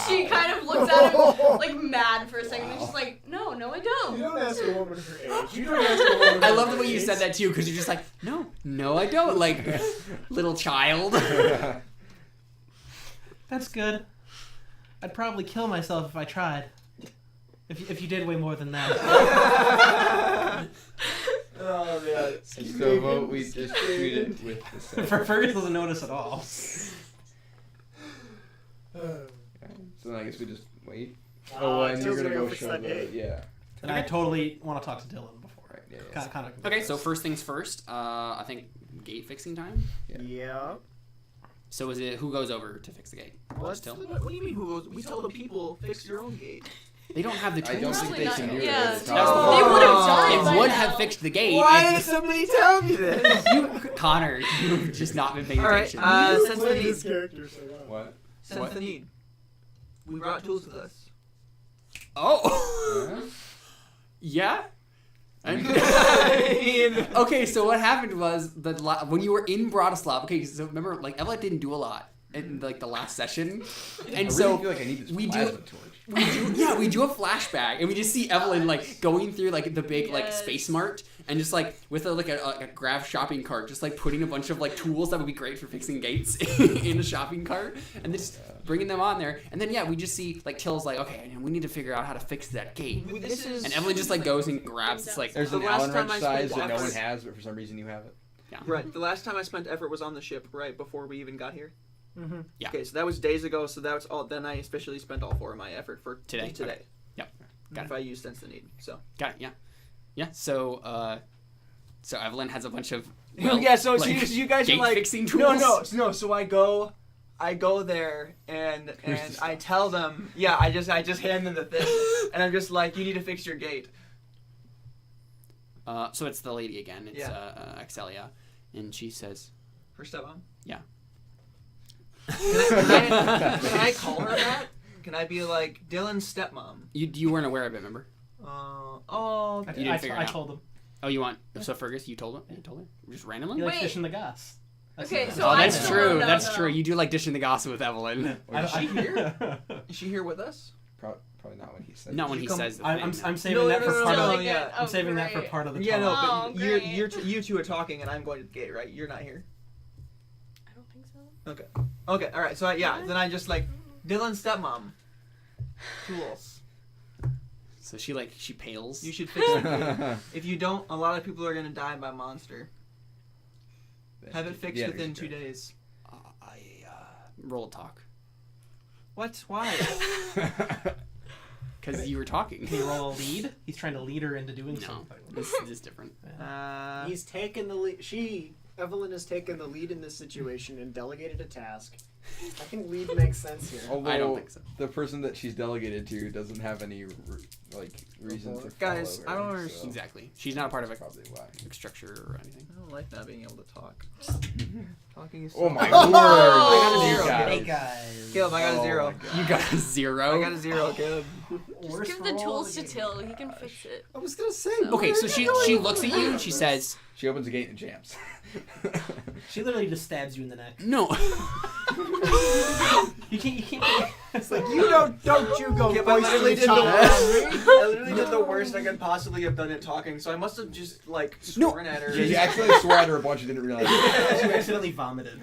She kind of looks at him like mad for a second and she's like, no, I You don't. don't ask a woman her age. You don't ask a woman I her love the way you age. said that too, because you're just like, no, I don't. Like, little child. That's good. I'd probably kill myself if I tried. If you did weigh more than that. Oh yeah. So vote we just shoot it with the sandblaster. Fergus doesn't notice at all. So then I guess we just wait. Oh, and you're Till's gonna gonna go fix show that the gate. yeah. And I totally want to talk to Dylan before. Right. Yeah. Kind of. Okay, so first things first. I think gate fixing time. Yeah. So is it who goes over to fix the gate? Just Till? What do you mean? Who goes? We tell the people fix your own gate. They don't have the I tools. don't think Probably they not. can do Yeah. it. That's the They problem. would have done it It by would now. have fixed the gate. Why if- did somebody tell me this? You, Connor, you've just not been paying All right. attention. Sense the Played need. this character so well. What? Sense the need. We brought tools with us. Oh. Yeah. And- okay, so what happened was when you were in Bratislava. Okay, so remember, like Evelyn didn't do a lot in like the last session, I and really so feel like I need this we plasma do. torch. We do a flashback, and we just see Evelyn like going through like the big like Yes. Space Mart, and just like with a Grav shopping cart, just like putting a bunch of like tools that would be great for fixing gates in a shopping cart, and just bringing them on there. And then we just see like Till's like, okay, we need to figure out how to fix that gate. This is. And Evelyn just like goes and grabs this like There's The an last Allen time wrench I spent size that no one effort- has, but for some reason you have it. Right. The last time I spent effort was on the ship, right before we even got here. Mm-hmm. Yeah. Okay, so that was days ago. So that was all. Then I officially spent all 4 of my effort for Today. Today. Okay. Yep. Got If I use sense the need. So. got it, yeah. So so Evelyn has a bunch of yeah. So like, you guys are gate like fixing tools. no. So I go there and I tell them, yeah. I just hand them the thing, and I'm just like, you need to fix your gate. So it's the lady again. It's Yeah. Excelia, and she says, Her stepmom. Yeah. Can I call her that? Can I be like Dylan's stepmom? You weren't aware of it, remember? Oh. You didn't figure it I out. told him. Oh, you want so Fergus? You told her? Just randomly? He likes Wait. fishing the gas. Okay, it. so Oh, I that's still true. don't know, That's though. true. You do like dishing the gossip with Evelyn. Is she here? Is she here with us? Probably not when he said. Not when You he come- says the I'm thing. saving that for no, part no, of no, the. yeah. I'm saving that for great. part of the Yeah, no, talk. Oh, but great. you two are talking, and I'm going to the gate, right? You're not here. I don't think so. Okay, all right. So then I just like Dylan's stepmom. Tools. So she pales. You should fix it. If you don't, a lot of people are gonna die by monster. Have it fixed within 2 days. I roll talk What? Why? because you were talking. Can you roll a lead? He's trying to lead her into doing No, something. this is different. He's taken the lead. Evelyn has taken the lead in this situation and delegated a task. I think lead makes sense here. Although I don't think so. the person that she's delegated to doesn't have any reason to Guys, follow her, I don't understand. so Exactly. She's not a part of a that's probably why. structure or anything. I don't like not being able to talk. Talking is. Oh my Oh! word! I got a You zero. guys. Hey guys. Caleb, I got a Oh zero. my God. You got a 0. I got a 0, Caleb. Just Worst give the roll tools of to the game. Till. He can fix it. I was gonna say. Okay, so she looks at you and she says, She opens the gate and jams. She literally just stabs you in the neck. "No." You can't. It's like you don't you go. Yeah, but I literally did voicing I literally did the worst I could possibly have done at talking, so I must have just like sworn at her. Yeah, you accidentally swore at her a bunch and didn't realize it. She accidentally vomited.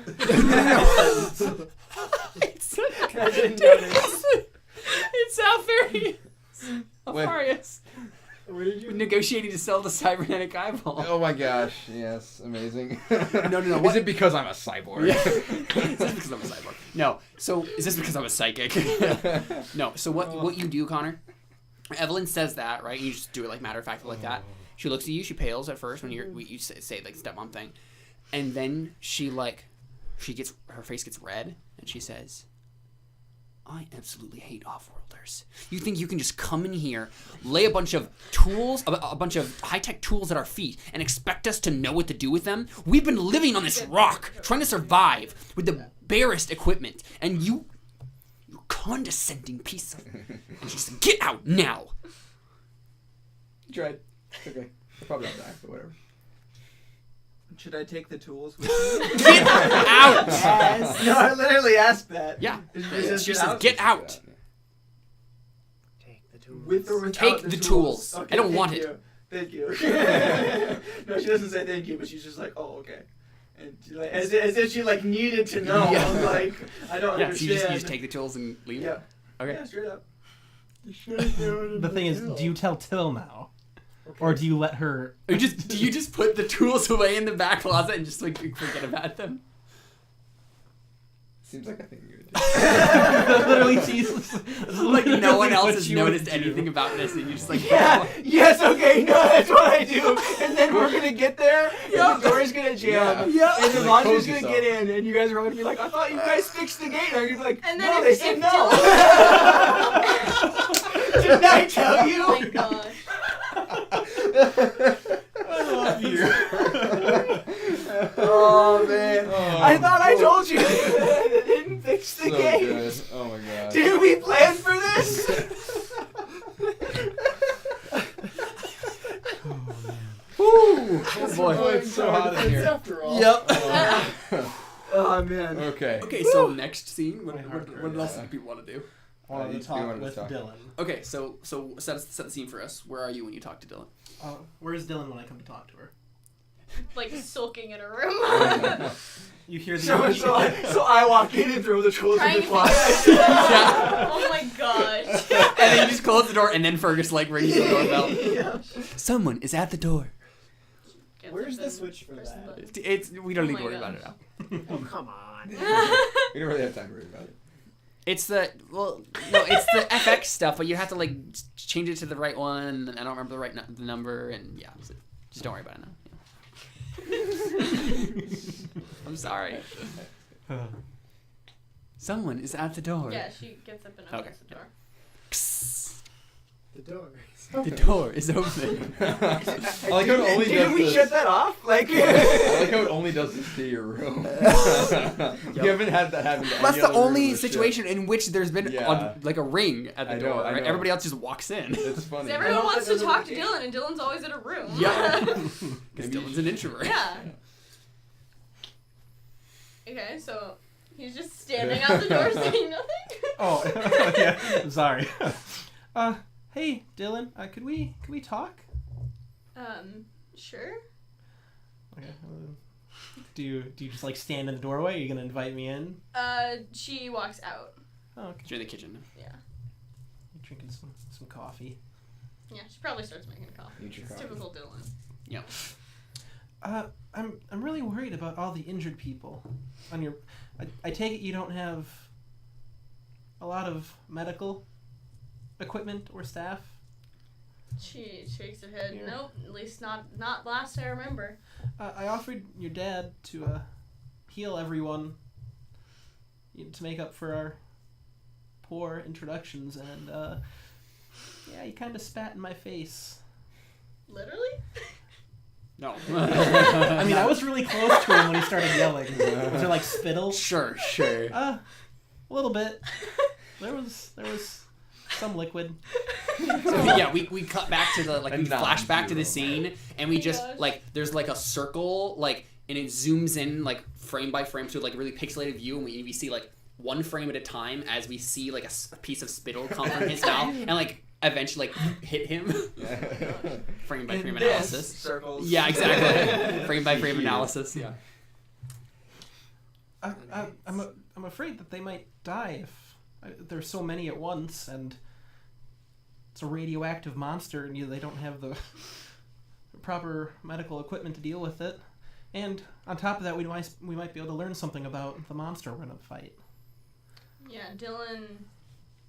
I didn't notice. It sounds very Wait. hilarious. Where did you? Negotiating to sell the cybernetic eyeball. Oh my gosh! Yes, amazing. No. Is What? it because I'm a cyborg? Yeah. Is this because I'm a cyborg? No. So is this because I'm a psychic? No. So what you do, Connor? Evelyn says that, right? You just do it like matter of fact like that. She looks at you. She pales at first when you say like stepmom thing, and then her face gets red, and she says, "I absolutely hate off-worlders. You think you can just come in here, lay a bunch of tools, a bunch of high-tech tools at our feet, and expect us to know what to do with them? We've been living on this rock, trying to survive with the barest equipment, and you condescending piece of... And she said, get out now!" You tried. It's okay. I'll probably not die, but whatever. Should I take the tools with me? Get out! Yes. No, I literally asked that. Yeah. Is She it says, out? get out! Take the tools. With or without Take the tools. I don't want thank it. you. Thank you. No, she doesn't say thank you, but she's just like, oh, okay. And she, like, as if she like needed to know. Yeah. I'm like, I don't Yeah, so understand. you just take the tools and leave? Yeah. Okay. Yeah, straight up. The thing is, do you tell Till now, or do you let her? Or do you just put the tools away in the back closet and just like forget about them? Seems like a thing you would do. Literally, Jesus. Like no one else has noticed anything about this, and you're just like, Yeah. Yes. Okay. No, that's what I do. And then we're gonna get there, and the door's gonna jam, Yeah. and the Like, monster's close gonna get in, and you guys are all gonna be like, "I thought you guys fixed the gate." And I'm gonna be like, And then "No, if- they said if no." Didn't I tell Oh you? my gosh. I love you. Oh man! Oh, I thought I told you they didn't fix the so gate. good. Oh my god. Did we plan for this? "Ooh, Oh boy, it's so hot in here. After all. yep." Oh man. Okay. Okay, so next scene. My heart What else hurts. do people want to do? I wanted you to talk wanted to with talk. Dylan. Okay, so set the scene for us. Where are you when you talk to Dylan? Where's Dylan when I come to talk to her? Like sulking in a room. You hear the So I walk in and throw the tools in Trying the to closet. Oh my gosh. And then you just close the door, and then Fergus like rings the doorbell. Yeah. Someone is at the door. Where's the switch for Press the that? button. It's we don't Oh need to my worry about gosh. it now. Oh come on. We don't really have time to worry about it. It's the it's the FX stuff, but you have to like change it to the right one, and I don't remember the right the number, and yeah, so just don't worry about it now. I'm sorry. Someone is at the door. Yeah, she gets up and opens Okay. the door. The door. The door is open. I like how it only Didn't does we this. shut that off? Like. I like how it only does this to your room. You haven't had that happen to any That's the other room only in the ship. situation in which there's been Yeah. like a ring at the I know, door. I Right? know. Everybody else just walks in. It's funny. 'Cause everyone wants to doesn't talk to work. Dylan, and Dylan's always in a room. Yeah. Because Dylan's an introvert. Yeah. Okay, so he's just standing out the door saying nothing. Oh, yeah. I'm sorry. Hey, Dylan. Could we talk? Sure. Okay. Do you just like stand in the doorway? Are you gonna invite me in? She walks out. Oh, okay. You're in the kitchen. Yeah. You're drinking some coffee. Yeah, she probably starts making coffee. Eat your It's coffee. typical Dylan. Yep. I'm really worried about all the injured people on your. I take it you don't have a lot of medical equipment or staff. She shakes her head. Yeah. Nope, at least not last I remember. I offered your dad to heal everyone to make up for our poor introductions, and yeah, he kind of spat in my face. Literally? No. I mean, I was really close to him when he started yelling. Was there like spittle? Sure. A little bit. There was some liquid. So yeah, we cut back to the we flash back to the scene, and we Oh my just gosh. like there's like a circle and it zooms in like frame by frame to like a really pixelated view, and we see like one frame at a time as we see like a piece of spittle come from his mouth and like eventually like hit him. Frame by frame analysis. Circles. Yeah, exactly. Frame by frame analysis. Yeah. I'm afraid that they might die if there's so many at once, and it's a radioactive monster, and they don't have the proper medical equipment to deal with it. And on top of that, we might be able to learn something about the monster we're gonna fight. Yeah, Dylan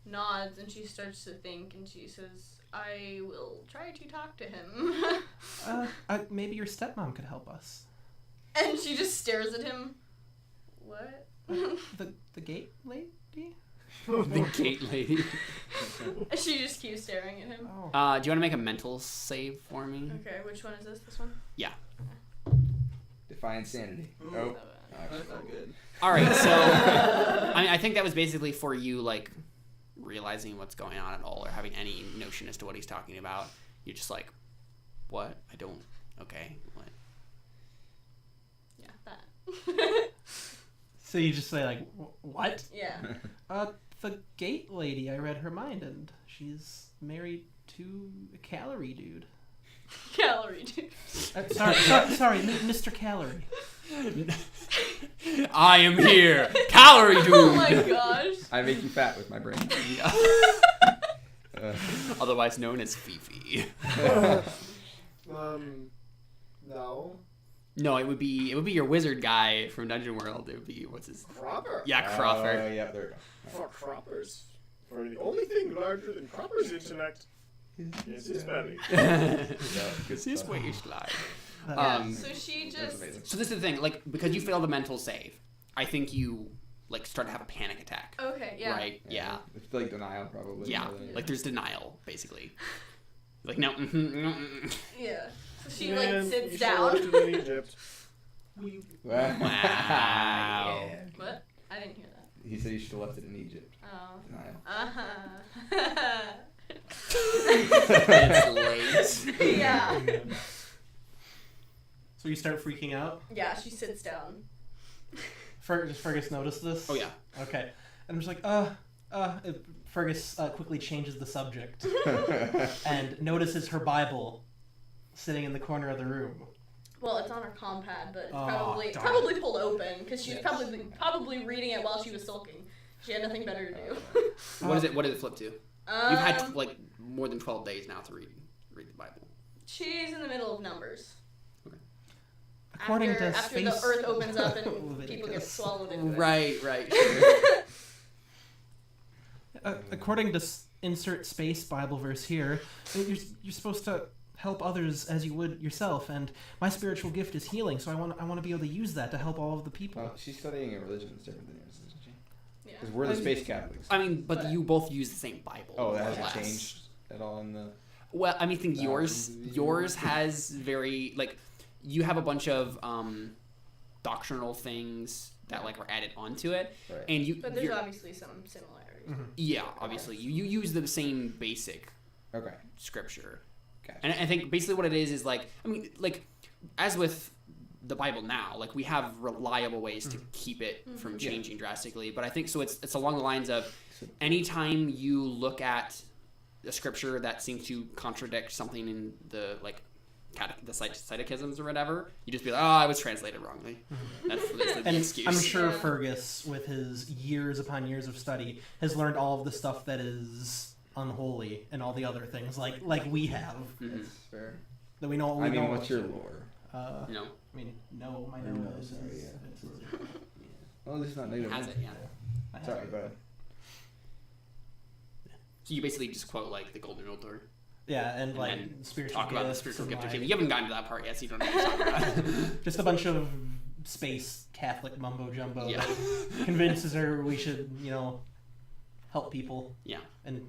nods and she starts to think and she says, I will try to talk to him. Maybe your stepmom could help us. And she just stares at him. What? The gate lady? The gate lady. She just keeps staring at him. Oh. Do you want to make a mental save for me? Okay, which one is this? This one? Defy insanity. Ooh. Oh. That's not good. All right, so I mean, I think that was basically for you, like realizing what's going on at all, or having any notion as to what he's talking about. You're just like, what? I don't. Okay, what? Yeah, that. So you just say like, what? Yeah. The gate lady. I read her mind, and she's married to a calorie dude. Calorie, dude. Sorry, Mr. Calorie. I am here, calorie dude. Oh my gosh. I make you fat with my brain. Yeah. Otherwise known as Fifi. No. No, it would be your wizard guy from Dungeon World. It would be what's his? Cropper. Yeah, Crawford. Yeah, there we go. For Croppers. For the only thing larger than Cropper's intellect is his belly. It's his waistline. So she That's just. amazing. So this is the thing, like because you failed the mental save, I think you like start to have a panic attack. Okay, yeah. Right? Yeah. It's like denial, probably. Yeah. more than- Like there's denial, basically. Like no. Yeah. So she Man, like sits you down. should've left it in Egypt. Wow. Yeah. What? I didn't hear that. He said you should have left it in Egypt. Oh. Denial. It's late. Yeah. So you start freaking out. Yeah, she sits down. Does Fergus notice this? Oh yeah. Okay. And I'm just like, Fergus quickly changes the subject and notices her Bible sitting in the corner of the room. Well, it's on her compad, but it's Oh, darn. probably pulled open because she's Yes. probably reading it while she was sulking. She had nothing better to do. What does it flip to? You've had like more than 12 days now to read the Bible. She's in the middle of Numbers. According to after space, the Earth opens up and people get Leviticus. swallowed into it. Right. Sure. According to insert space Bible verse here, you're supposed to help others as you would yourself, and my spiritual gift is healing, so I want to be able to use that to help all of the people. Well, she's studying a religion that's different than yours, isn't she? Yeah. Because we're the space Catholics. I mean, but you both use the same Bible. Oh, that more or hasn't less. changed at all in the. Well, I mean, I think yours has very like you have a bunch of doctrinal things that like are added onto it, Right. and But there's you're- obviously some similarities. yeah, obviously you use the same basic Okay. scripture, Gotcha. and I think basically what it is like I mean like as with the Bible now, like we have reliable ways to keep it from changing drastically, but I think so it's along the lines of anytime you look at a scripture that seems to contradict something in the like the catechisms or whatever, you just be like, oh, I was translated wrongly. That's the And excuse. I'm sure Yeah. Fergus, with his years upon years of study, has learned all of the stuff that is unholy and all the other things like we have Mhm. That's fair. that we know. I mean, what's your lore? No, I mean, no, my No, no is. sorry, is- yeah. Oh, this is not it negative. has it, yeah. I have Sorry, it. go ahead. So you basically just quote like the Golden Rule Tour Yeah, and like and spiritual talk about the gifts spiritual and, gift of like, healing. You haven't gotten to that part yet, so you don't know what you're talking about. just a bunch of space Catholic mumbo jumbo Yeah. that convinces her we should, help people Yeah. and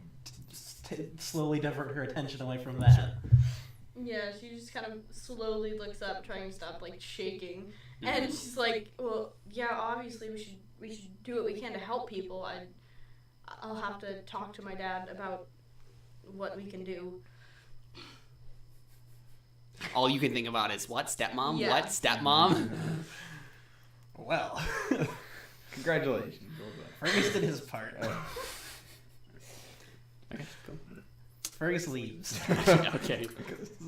slowly divert her attention away from that. Yeah, she just kind of slowly looks up, trying to stop like shaking, and she's like, "Well, yeah, obviously we should do what we can to help people. I'll have to talk to my dad about what we can do." All you can think about is what stepmom? Yeah. What stepmom? Well, Congratulations. Well done. Fergus did his part. Okay, cool. Fergus leaves. Okay.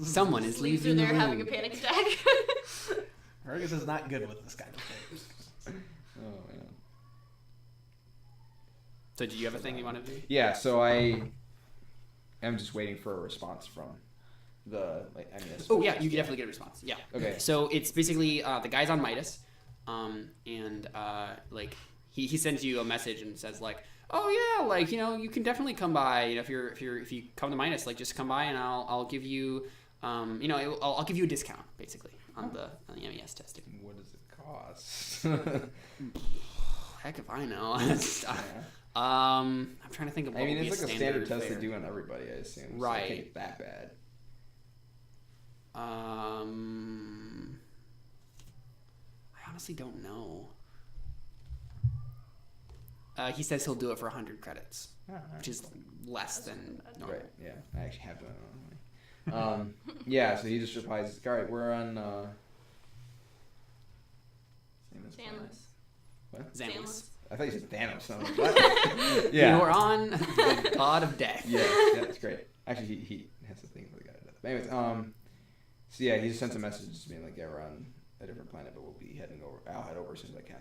Someone is Leaves her leaving the there room. having a panic attack. Fergus is not good with this kind of thing. Oh, man. So do you have a thing you want to do? Yeah, so I am just waiting for a response from the Oh yeah, you can definitely get a response. Yeah. Okay. So it's basically the guy's on Midas, and like he sends you a message and says like, oh yeah, like you can definitely come by. If you come to Midas, like just come by and I'll give you, I'll give you a discount basically on the MES testing. What does it cost? Heck if I know. I'm trying to think of what I mean, would be it's like a standard test fare. they do on everybody, I assume. So Right. I can't get that bad. I honestly don't know. He says he'll do it for 100 credits, which is less than normal. Right, yeah. I actually have done it on yeah, so he just replies, all right, we're on Stanless. What? Xanless. I thought you said Thanos. I was like, what? Yeah. You're on the god of death. Yeah, that's great. Actually, he has a thing for the guy. But anyways, so yeah, he just sent a message just being like, yeah, we're on a different planet, but we'll be heading over. I'll head over as soon as I can,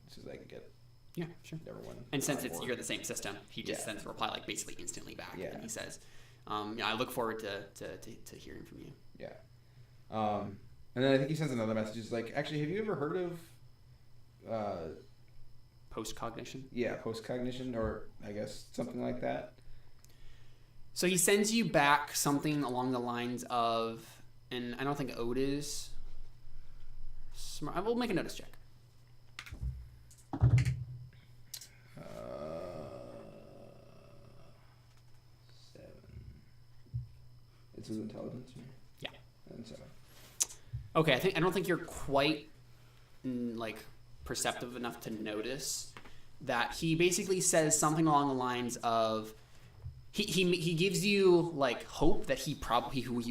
as soon as I can get Yeah, sure. everyone. And since on board. you're the same system, he just Yeah. sends a reply like basically instantly back, Yeah. and he says, I look forward to hearing from you. Yeah. And then I think he sends another message. He's like, actually, have you ever heard of Post-cognition. Yeah, post-cognition, or I guess something like that. So he sends you back something along the lines of, and I don't think Ode is smart. I will make a notice check. 7. It's his intelligence. Yeah. And 7. Okay, I don't think you're quite like perceptive enough to notice that he basically says something along the lines of he gives you like hope that he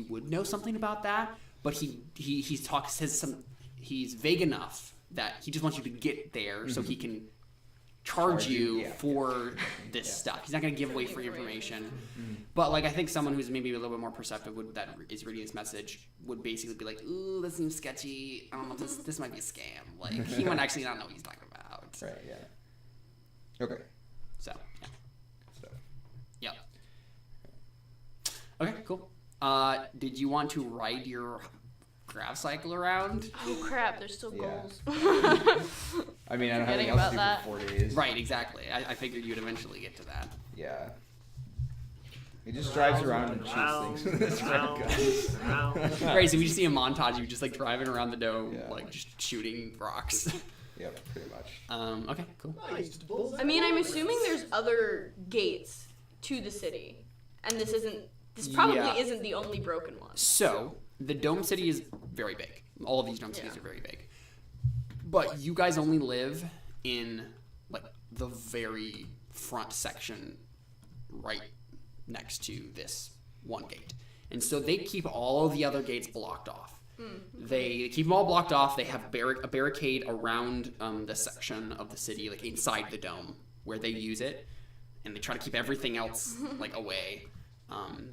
would know something about that, but he's vague enough that he just wants you to get there so he can charge you for this stuff. He's not going to give away free information. But like I think someone who's maybe a little bit more perceptive that is reading this message would basically be like, ooh, this seems sketchy. I don't know, this might be a scam. Like he might actually not know what he's talking about. Right, yeah. Okay. So, yeah. So. Yep. Okay, cool. Did you want to ride your Gravcycle around? Oh crap! There's still Yeah. goals. I mean, I don't have anything Forgetting else to about do that. for 4 days. Right, exactly. I figured you'd eventually get to that. Yeah. He just drives around and shoots things. That's very good. Right, so we just see a montage of you just like driving around the dome, Yeah. like just shooting rocks. Yep, pretty much. Okay, cool. I mean, I'm assuming there's other gates to the city, and this probably Yeah. isn't the only broken one. So, the Dome City is very big. All of these Dome Cities are very big. But you guys only live in, like, the very front section right next to this one gate. And so they keep all of the other gates blocked off. They keep them all blocked off. They have a barricade around the section of the city, like, inside the dome, where they use it. And they try to keep everything else, like, away.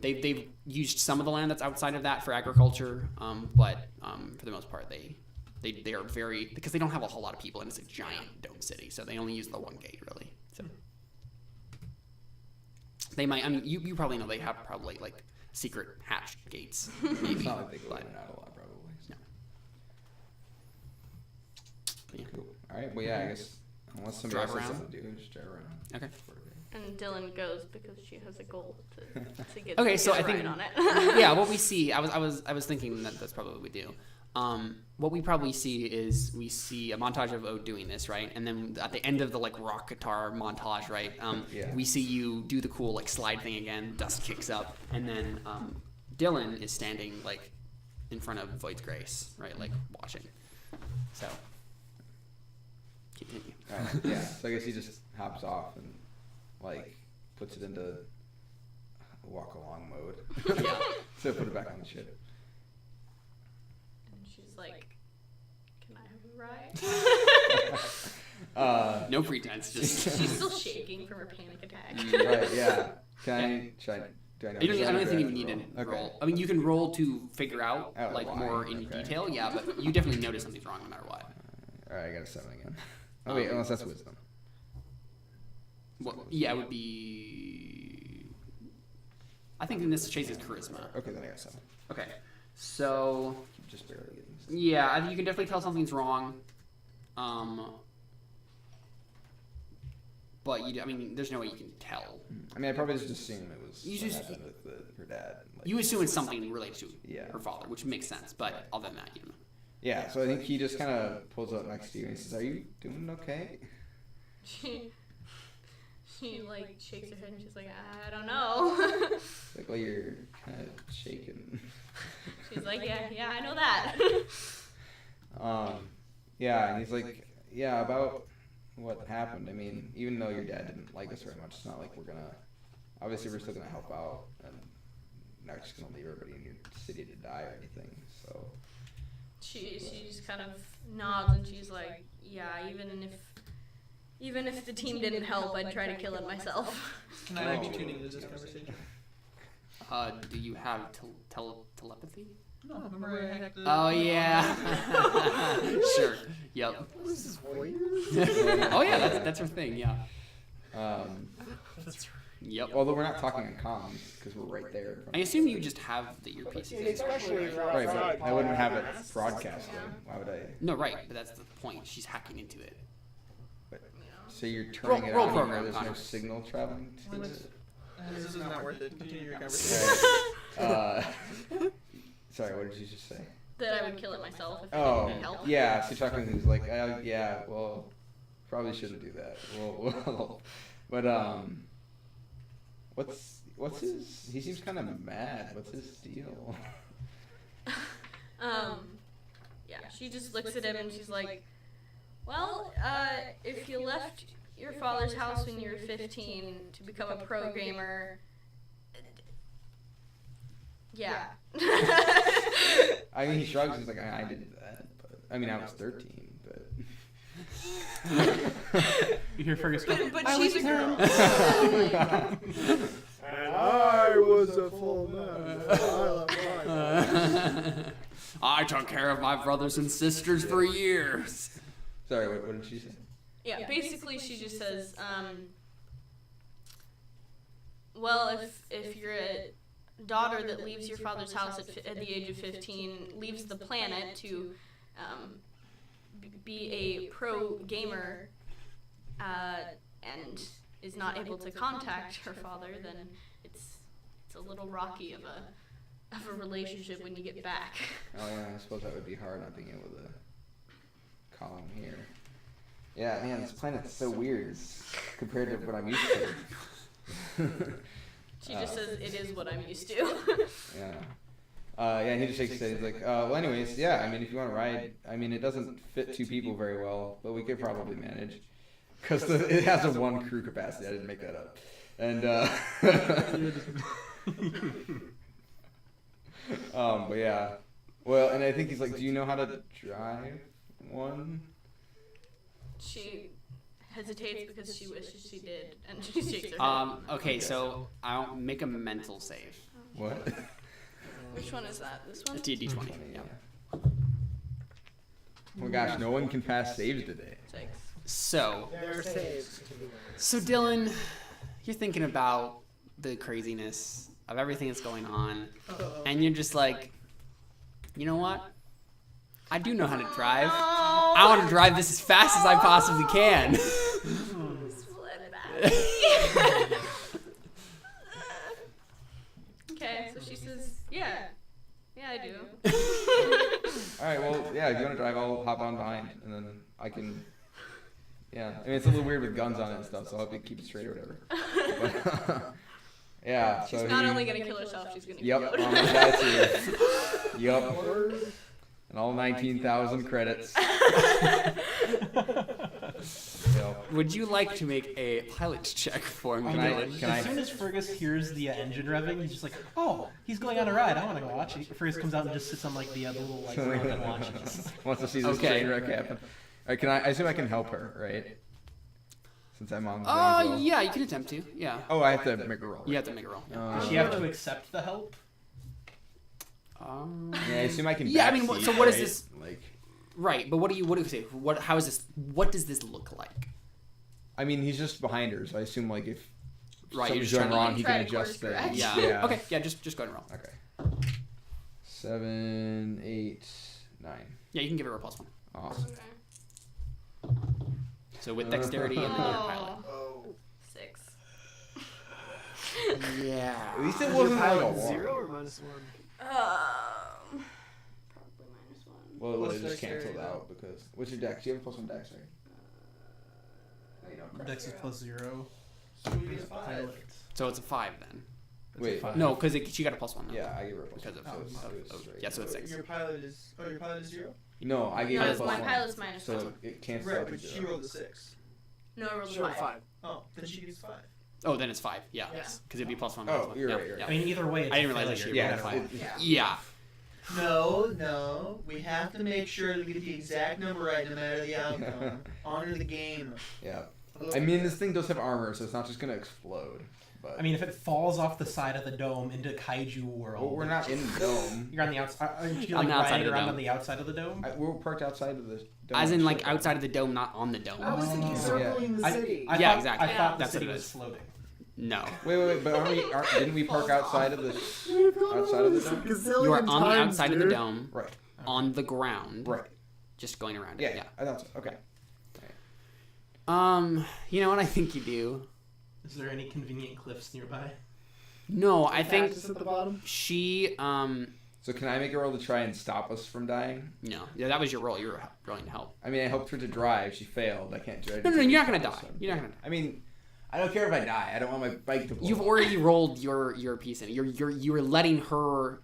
They've used some of the land that's outside of that for agriculture, but for the most part they are very, because they don't have a whole lot of people and it's a giant dome city, so they only use the one gate really. So they might, I mean, you probably know they have probably like secret hatch gates, maybe. It's not like they go but, in and out a lot, probably. So. No. Yeah. Cool. All right. Well, yeah. I guess unless somebody Drive else has around? something to do, just drive around. Okay. And Dylan goes because she has a goal to get. Okay, so get I think right on it. yeah, what we see, I was thinking that's probably what we do. What we probably see is we see a montage of Ode doing this, right? And then at the end of the like rock guitar montage, right? Yeah. We see you do the cool like slide thing again. Dust kicks up, and then Dylan is standing like in front of Void's Grace, right? Like watching. So continue. All right. Yeah. So I guess he just hops off and like puts it into walk along mode. Yeah. So put it back on the ship. And she's like, "Can I have a ride?" No pretense, just. She's still shaking from her panic attack. Right. Yeah. Do I know? I don't think you need to roll. I mean, you can roll to figure out Oh, like why? more in Okay. detail, yeah, but you definitely notice something's wrong no matter what. All right. I got a 7 again. Oh wait, unless that's wisdom. Well, yeah, it would be. I think in this chase is charisma. Okay, then I got 7. Okay, so Just barely getting. yeah, I think you can definitely tell something's wrong. But I mean, there's no way you can tell. I mean, I probably just assumed it was You what just- happened with her dad. Like, You assume it's something related to Yeah. her father, which makes sense. But other than that, you don't know. yeah, so I think he just kind of pulls up next to you and he says, "Are you doing okay?" She like shakes her head and she's like, "I don't know." Like, well, you're kind of shaking. She's like, "Yeah, I know that." Yeah, and he's like, "Yeah, about what happened. I mean, even though your dad didn't like us very much, it's not like we're gonna. Obviously, we're still gonna help out, and not just gonna leave everybody in your city to die or anything. So." She just kind of nods and she's like, "Yeah, even if the team didn't help, I'd try to kill it myself." Can I be tuning into this conversation? Do you have telepathy? No, remember I hacked the... Oh yeah. Sure. Yep. This is weird. Oh yeah, that's her thing. Yeah. That's right. Yep. Although we're not talking on comms because we're right there. I assume you just have the earpieces in. Especially Right, but I wouldn't have it broadcasted. Why would I? No, right, but that's the point. She's hacking into it. So you're turning it Roll on. program, There's no Connor. signal traveling. To it? This is not worth it. Continue your conversation. Sorry, what did you just say? That I would kill it myself if I Oh, didn't need help. yeah. So you're talking things like, yeah, well, probably shouldn't do that. But what's his? He seems kind of mad. What's his deal? Yeah, she just looks at him and she's like, well, if you left your father's house when you were 15 to become a pro gamer, yeah. I mean, he shrugs. He's like, I did that. But I mean, I was 13. But You hear Fergus go, But I she's was a girl. 10. And I was a full man. I took care of my brothers and sisters for years. sorry, what did she say? Yeah, basically she just says, well, if you're a daughter that leaves your father's house at the age of 15, leaves the planet to be a pro gamer, and is not able to contact her father, then it's a little rocky of a relationship when you get back. Oh yeah, I suppose that would be hard not being able to call him here. Yeah, man, this planet's so weird compared to what I'm used to. She just says it is what I'm used to. Yeah. Yeah, and he just shakes his head. He's like, well, anyways, yeah, I mean, if you want to ride, I mean, it doesn't fit 2 people very well, but we could probably manage. Because it has a 1 crew capacity. I didn't make that up. And, but yeah. Well, and I think he's like, do you know how to drive one? She hesitates because she wishes she did, and she shakes her head. Okay, so I'll make a mental save. What? Which one is that? This one? A D20. Yeah. Oh my gosh, no one can pass saves today. 6. So, They're saves. so Dylan, you're thinking about the craziness of everything that's going on, and you're just like, you know what? I do know how to drive. I want to drive this as fast as I possibly can. Okay, so she says, yeah, I do. Alright, well, yeah, if you want to drive, I'll hop on behind, and then I can... Yeah, I mean, it's a little weird with guns on it and stuff, so I'll have to keep it straight or whatever. But, yeah, She's so not only gonna kill herself, she's gonna Yep, explode. on my side too. Yep. And all 19,000 credits. Yep. Would you like to make a pilot check for me, Dylan? As soon as Fergus hears the engine revving, he's just like, "Oh, he's going on a ride. I want to go watch it." Fergus comes out and just sits on like the little like road and watches. Wants to see this Okay. train wreck happen. Alright, can I assume I can help her, right? Since I'm on the ground as well. Yeah, you can attempt to. Yeah. Oh, I have to make a roll. You have to make a roll. Yeah. Does she have to accept the help? Yeah, I assume I can. Yeah, I mean, backseat, so what is right? this? Like, Right, but what do you say? How is this? What does this look like? I mean, he's just behind her, so I assume like if Right, you're something's just going trying to wrong, he try can to course adjust correct. things. Yeah. Okay. Yeah. Just go ahead and roll. Okay. 7, 8, 9. Yeah, you can give her a +1. Awesome. So with dexterity and then your pilot. Oh. 6. Yeah. At least it Is wasn't your like a pilot wall. 0 or -1? Probably -1. Well, What's it just dexterity, canceled though? out because what's your dex? Do you have a +1 dex, right? No, you don't. Dex is +0. So we get 5. Pilot. So it's a 5 then. Wait. 5. No, because she got a +1 now. Yeah, I gave her a +1 Because of- so it's of- straight. yeah, so it's 6. Your pilot is. Oh, your pilot is 0. No, I gave No, her a it's my +1. pilot's -1. So it cancels Right, out to but she 0. rolled a 6. No, I rolled a Sure, 5. 5. Oh, then she gets 5. Oh, then it's 5. Yeah. Yeah. Because it'd be +1. Oh, you're yeah, right, you're yeah. I mean, either way, it's I didn't a realize that failure. she Yeah, rolled a 5. Yeah. Yeah. No, we have to make sure that we get the exact number right no matter the outcome. Honor the game. Yeah. I mean, this thing does have armor, so it's not just gonna explode. But I mean, if it falls off the side of the dome into Kaiju World, well, we're not in the dome. You're on the outside. Aren't you On like the outside riding of the around dome. on the outside of the dome? We're parked outside of the dome. As in, like, outside of the dome, not on the dome. I was thinking circling the I- city. I Yeah, thought- exactly. I thought the That's what city it was is. floating. No. Wait, but didn't we park outside of the dome? You are on the outside of the dome, Right. on the ground, Right. just going around it. Yeah. I thought so. Okay. You know what I think you do? Is there any convenient cliffs nearby? No, I think Cactus at the bottom. she, So can I make a roll to try and stop us from dying? no. Yeah, that was your roll. You were rolling to help. I mean, I helped her to drive. She failed. I can't do it. No, you're not going to die. You're not going to die. I mean, I don't care if I die. I don't want my bike to blow You've up. already rolled your piece in. You're letting her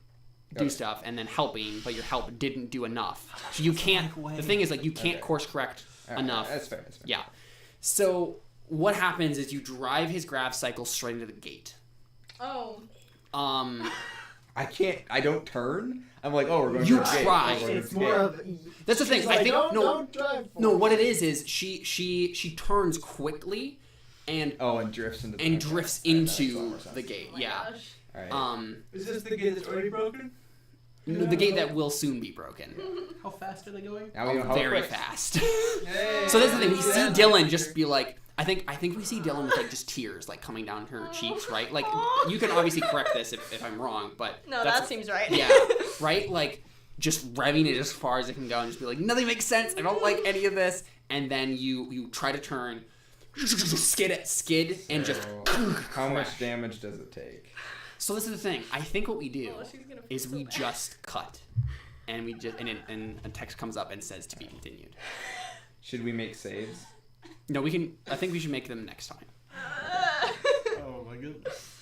do Okay. stuff and then helping, but your help didn't do enough. So you can't, the thing is, like, you can't Okay. course correct All right, enough. That's fair. Yeah. So what happens is you drive his Gravcycle straight into the gate. Oh. I can't. I don't turn. I'm like, oh, we're going You to the gate. try. Oh, we're going It's to the more gate. of. That's the thing. she's I like, think don't drive. no. What it is she turns quickly and Oh, and drifts into. and okay. drifts All right, that makes a lot into more sense. the gate. Oh my Yeah. gosh. All right. Is this the gate that's already broken? The gate that will soon be broken. How fast are they going? Now we know how it Very works. fast. Hey. So that's the thing. We see Dylan just be like, I think we see Dylan with like just tears like coming down her cheeks, right? Like you can obviously correct this if I'm wrong, but No, that's, that seems right. yeah, right? Like just revving it as far as it can go and just be like, nothing makes sense. I don't like any of this. And then you try to turn, skid and just. So, how much damage does it take? So this is the thing. I think what we do Oh, she's gonna feel is so we bad. just cut, and we just and a text comes up and says to be continued. Should we make saves? No, we can. I think we should make them next time. Oh my goodness.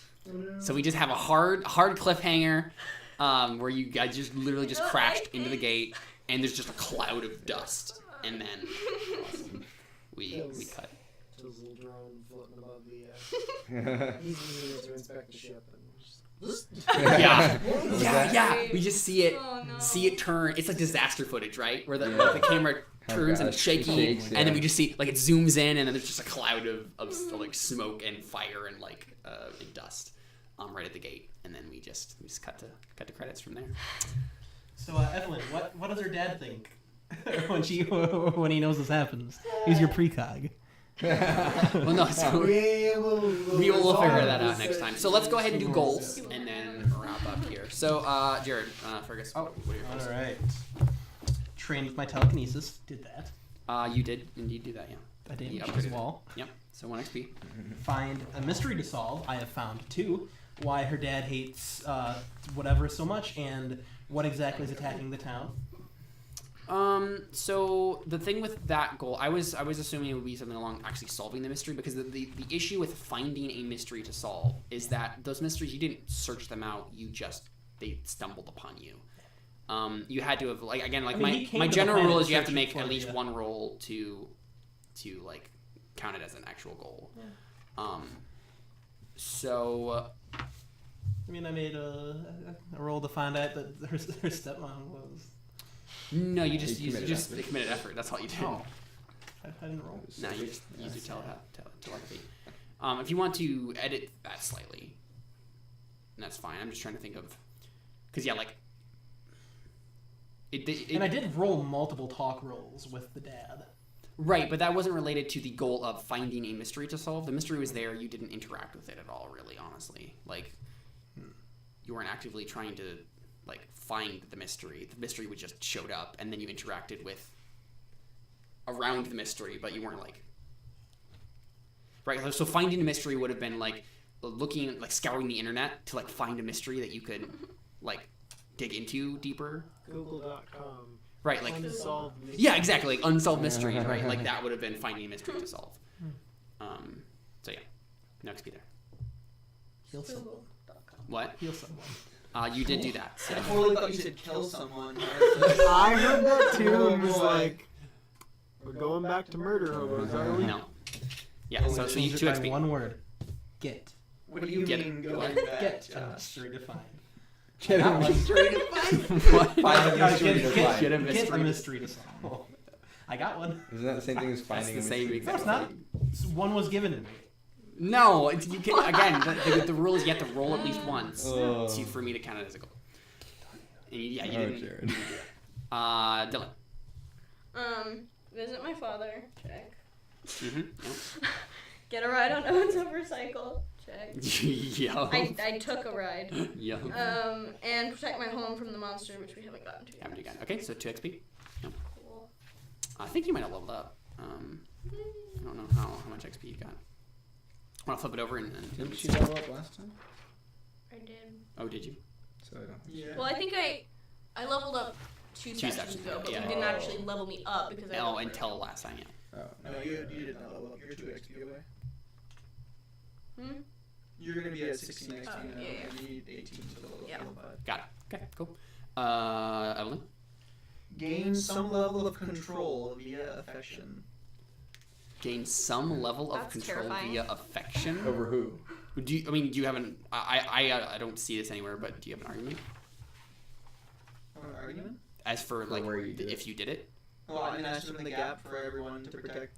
So we just have a hard cliffhanger, where you guys just literally just crashed into the gate, and there's just a cloud of dust, and then we cut. Little drone floating above the. He's using it to inspect the ship and just. Yeah. We just see it, Oh, no. see it turn. It's like disaster footage, right? Where the, Yeah. like, the camera turns and gosh, it's shaky, it shakes, and then yeah. we just see like it zooms in, and then there's just a cloud of like smoke and fire and like and dust, right at the gate, and then we just cut to credits from there. So Evelyn, what does her dad think when he knows this happens? He's your precog. Well, no, so we will resolve figure that out this, next time. So let's go ahead and do goals, and then wrap up here. So, Jared, Fergus, what are your goals? All right. Trained with my telekinesis. Did that. You did indeed do that, yeah. I did. You Which upgraded was it. wall. Yep. So 1 XP. Find a mystery to solve. I have found 2. Why her dad hates whatever so much, and what exactly is attacking the town. So the thing with that goal, I was assuming it would be something along actually solving the mystery, because the issue with finding a mystery to solve is that those mysteries, you didn't search them out, they stumbled upon you. You had to have like again like I mean, he came my to the general planet rule is you have to searching make for at least the, one roll to like count it as an actual goal. Yeah. So I mean, I made a roll to find out that her stepmom was. no, you just You committed effort. committed effort. That's all you did. Oh. I didn't roll. No, you just use your telepathy. If you want to edit that slightly, that's fine. I'm just trying to think of, because yeah, like it And I did roll multiple talk rolls with the dad. right, but that wasn't related to the goal of finding a mystery to solve. The mystery was there. You didn't interact with it at all, really, honestly. Like you weren't actively trying to like find the mystery. The mystery would just showed up, and then you interacted with around the mystery, but you weren't like right. So finding a mystery would have been like looking, like scouring the internet to like find a mystery that you could like dig into deeper. Google.com. Right, like Unsolved mystery. yeah, exactly, like unsolved mysteries, right? Like that would have been finding a mystery to solve. So yeah, no XP there. Heal someone. Google.com. What? Heal someone. You did do that. So. I totally thought you said kill someone. I heard that too and was like, we're going back to murder hobos, are we? No. Yeah, so you Change 2 it by XP. one word. Get. What do you Get mean it. going back? Get. Josh? Mystery defined. Get That one. Straight to find. What? Find a mystery to find. Get a Get a mystery. mystery to solve. I got one. Isn't that the same thing as That's finding the a same mystery? exact No, it's thing. not. One was given to me. No, you can again. The rule is you have to roll at least once Oh. for me to count it as a goal. And you Oh, didn't. Jared. Dylan. Visit my father. Check. Mm-hmm. Get a ride on Owen's motorcycle. check. Yo. I took a ride. Yo. And protect my home from the monster, which we haven't gotten to yet. Haven't you got? Okay, so 2 XP. Cool. I think you might have leveled up. I don't know how much XP you got. Want to flip it over and Didn't she level up last time? I did. Oh, did you? So I don't. Yeah. Well, I think I leveled up two sessions ago, but yeah. you didn't actually level me up because I. Oh, until last time, yeah. Oh, No, you did not level up. You're 2 XP away. Hmm? You're gonna be at 16 XP Oh, now. yeah. And you need 18 to level Yeah. 5. Got it. Okay, cool. Evelyn? Gain some level of control via affection. Gain some level of That's control terrifying. via affection. over who? Do you have an? I don't see this anywhere, but do you have an argument? Argument? As for like where you did if it. you did it? Well, I mean, that's in the gap for everyone to protect,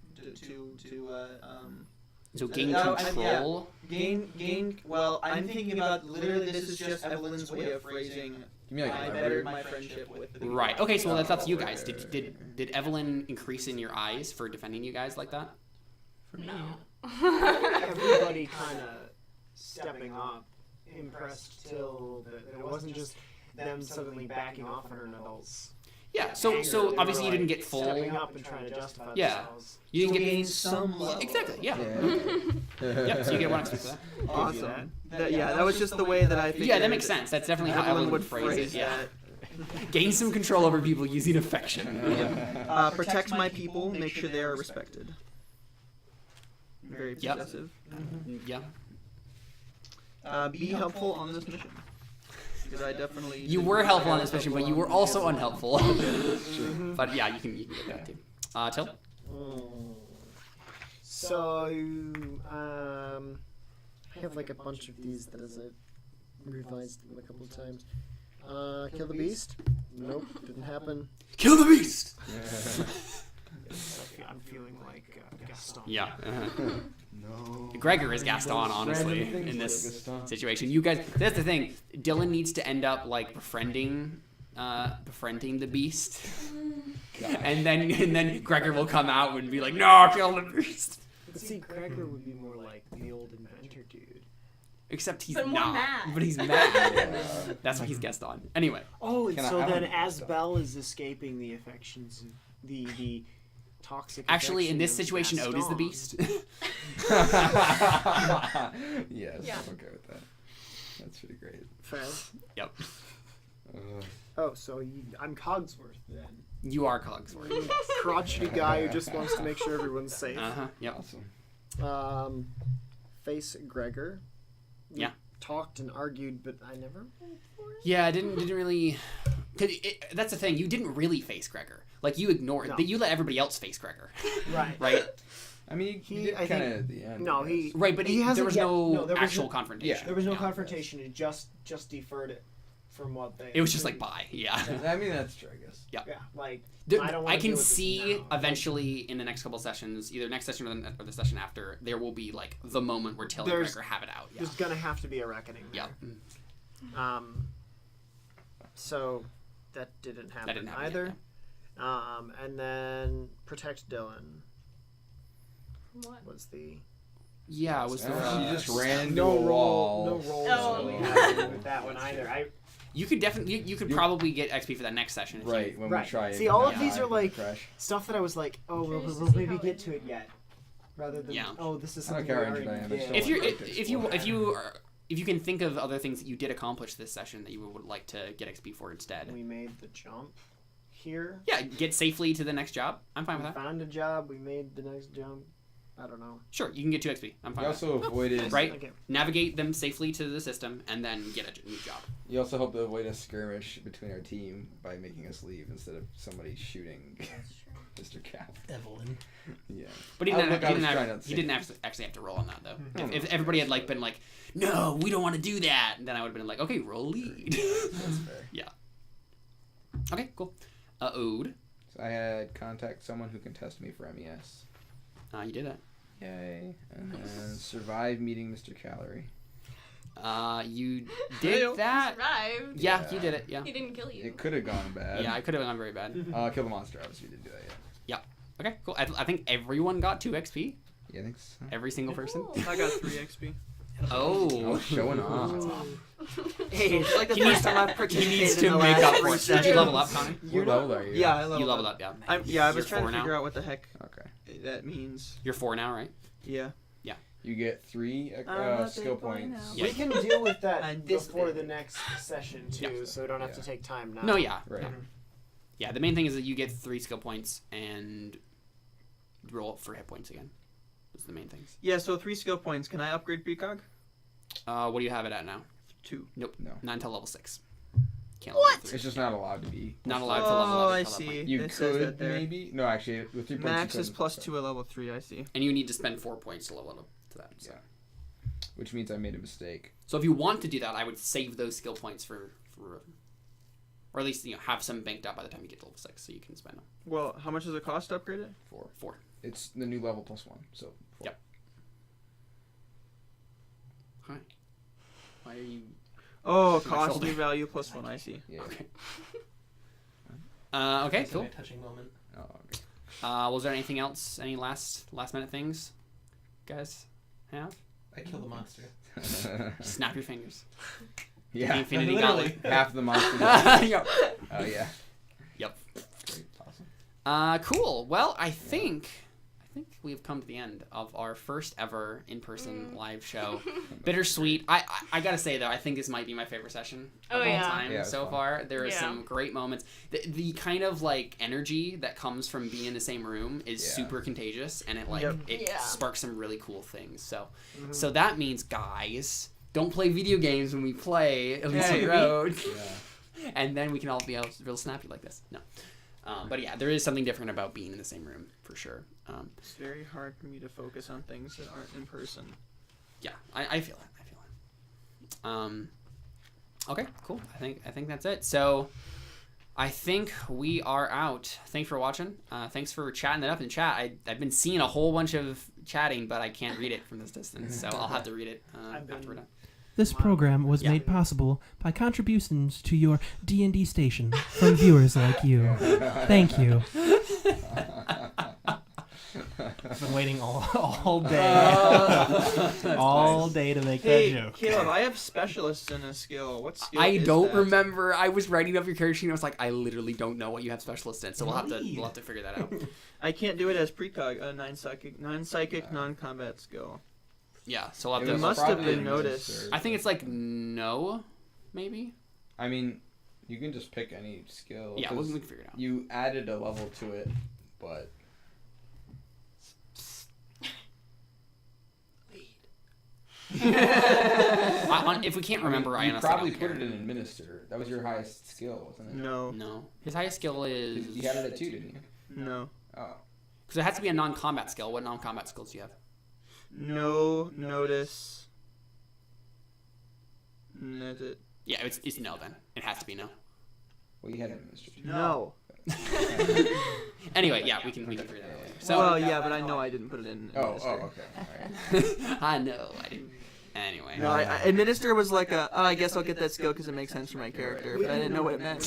So gain yeah. control. gain. Well, I'm thinking about literally. This is just Evelyn's way of phrasing. You mean like I bettered my friendship with the people. Right. Okay. So that's you right, guys. right, Did Evelyn increase in your eyes for defending you guys like that? No. Everybody kind of stepping up, impressed till it wasn't just them suddenly backing off on an adult's. Yeah. So They obviously were, you didn't like, get full. stepping up and trying to justify Yeah. themselves. You didn't get Gain some level. Exactly. Yeah. Yeah. Yep. So you get 1 XP for that. Awesome. That was just the way that I figured. Yeah, that makes sense. That's definitely how Evelyn would phrase it. Yeah. Gain some control over people using affection. Protect my people. Make sure they are respected. Very Yep. possessive. Yeah. Be helpful on this mission. Because I definitely. You were helpful on this mission, but you were also unhelpful. But yeah, you can get that too. Till? So, I have like a bunch of these that as I revised them a couple of times. Kill the beast? Nope, didn't happen. Kill the beast! I'm feeling like Gaston. Yeah. No. Gregor is Gaston, honestly, Random things in this like Gaston. situation. You guys, that's the thing. Dylan needs to end up like befriending the beast, and then Gregor will come out and be like, "No, kill the beast." But see, Gregor would be more like the old inventor dude. Except he's But more not. mad. But he's mad. That's why he's Gaston. Anyway, Oh, and Can I- so I then don't- as Belle is escaping the affections, the toxic. actually, in this affection situation, of Ode is the Gaston. beast. Yes, Yeah. I'm okay with that. That's pretty great. Fair. Yep. Oh, so I'm Cogsworth then. You are Cogsworth. Crotchety guy who just wants to make sure everyone's safe. Uh huh. Yep. Awesome. Face Gregor. We Yeah. talked and argued, but I never went for it. Yeah, I didn't really. Cause that's the thing. You didn't really face Gregor. Like you ignored. No. You let everybody else face Gregor. Right. Right. I mean, He- he did I kind think- of at the end. No, I guess. he. Right, but He there hasn't was yet- no no, there was actual no- confrontation. There was no Yeah. confrontation. It just deferred it from what they. It was just like bye. Yeah. I mean, that's true, I guess. Yeah, like There- I don't wanna I can deal with this see now. eventually in the next couple sessions, either next session or the session after, there will be like the moment where Till and There's- Gregor have it out. Yeah. There's gonna have to be a reckoning. Yeah. There. So that didn't happen, That didn't happen either. yet, And then protect Dylan What? was the Yeah, it was the. She just ran into no a wall. roll. No rolls Oh. really happened with that one either. You could definitely. You could probably get XP for that next session. If you- Right, when Right. we try it. See, all of yeah, these are I like crash. stuff that I was like, oh, Curious to we'll see maybe how get they to do it yet, rather than Yeah. oh, this is I don't something care we how already injured I am, I did. still If want you're to explore. if you can think of other things that you did accomplish this session that you would like to get XP for instead. We made the jump here. Yeah, get safely to the next job. I'm fine We with that. found a job. We made the next jump. I don't know. Sure, you can get 2 XP. I'm fine You with that. also avoided. Right? Okay. Navigate them safely to the system and then get a new job. You also hope to avoid a skirmish between our team by making us leave instead of somebody shooting Mr. Cap. Evelyn. Yeah. But he Oh, didn't, look, I was trying not to he say didn't actually have to roll on that though. Hmm. If everybody had like been like, no, we don't want to do that, then I would have been like, okay, roll lead. That's fair. Yeah. Okay, cool. Ode. So I had contact someone who can test me for MES. You did it. Yay. And then survive meeting Mr. Calorie. You did that. Survived. Yeah, you did it. Yeah. He didn't kill you. It could have gone bad. Yeah, I could have gone very bad. Kill the monster, obviously, we didn't do that yet. Okay, cool. I think everyone got 2 XP. Yeah, I think so. Every single person. Cool. I got 3 XP. Oh. Showing off. Hey, it's like the He first needs- time I've He participated needs in to the make last up three for it. Did you level up, sessions. Tommy? What level are you? Yeah, I leveled You leveled up. up, yeah. I was You're trying 4 to figure now? out what the heck Okay. that means. You're 4 now, right? Yeah. You get 3 I'm not skill big boy points. now. Yeah. We can deal with that And this before bit. the next session too, Yeah. so we don't have to Yeah. take time now. No, yeah. Right. No. Yeah, the main thing is that you get 3 skill points and roll for hit points again. That's the main things. Yeah, so 3 skill points. Can I upgrade Precog? What do you have it at now? 2. Nope. No. Not until level 6. Can't What? level 3. It's just not allowed to be. Not allowed to level up. Oh, I until that see. point. You It says that could there. maybe. No, actually, with 3 points. Max you is couldn't. plus 2 at level 3, I see. And you need to spend 4 points to level up to that. So. Yeah. Which means I made a mistake. So if you want to do that, I would save those skill points for or at least have some banked up by the time you get to level 6, so you can spend them. Well, how much does it cost to upgrade it? 4. It's the new level plus 1. So. 4. Yep. Hi. Why are you? Oh, My cost shoulder. new value plus 1, I see. Yeah. Okay. Okay. That's Cool. a touching moment. Oh, okay. Was there anything else? Any last minute things, guys? Have? I killed the monster. Snap your fingers. Yeah. The Infinity Literally. Gauntlet. Half the monster. Yep. Oh yeah. Yep. Great. Awesome. Cool. Well, I think we've come to the end of our first ever in-person live show. Bittersweet. I gotta say though, I think this might be my favorite session Oh, of all yeah. time Yeah, it's so fun. far. There are Yeah. some great moments. The kind of like energy that comes from being in the same room is Yeah. super contagious, and it like Yep. it Yeah. sparks some really cool things. So that means, guys, don't play video games when we play Elysian Hey. Road. Yeah. And then we can all be all real snappy like this. No. But yeah, there is something different about being in the same room, for sure. It's very hard for me to focus on things that aren't in person. Yeah, I feel it. Okay, cool. I think that's it. So I think we are out. Thanks for watching. Thanks for chatting it up in chat. I've been seeing a whole bunch of chatting, but I can't read it from this distance, so I'll have to read it after we're done. This program was Yeah. made possible by contributions to your D&D station from viewers like you. Thank you. I've been waiting all day. All day to make Hey, that joke. Caleb, I have specialists in a skill. What skill I is don't that? remember. I was writing up your character sheet and I was like, I literally don't know what you have specialist in, so we'll have to figure that out. I can't do it as precog, a non-psychic, non-combat skill. Yeah, so we'll have It to. must have probably been noticed. necessary. I think it's like no, maybe. I mean, you can just pick any skill. Yeah, 'cause we can figure it out. You added a level to it, but If we can't remember, I you honestly probably don't put care. it in administer. That was your highest skill, wasn't it? No, No, his highest skill is You had it at 2, didn't you? no. Oh. because it has to be a non-combat skill. What non-combat skills do you have? No, notice. That's it. Yeah, it's no then. It has to be no. Well, you had administer. No. Anyway, yeah, we can figure that out later. So Well, yeah, but I know I didn't put it in. Oh, Administer. okay. All right. I know I didn't. Anyway. No, administer was like a. Oh, I guess I'll get that skill because it makes sense for my character, but I didn't know what it meant.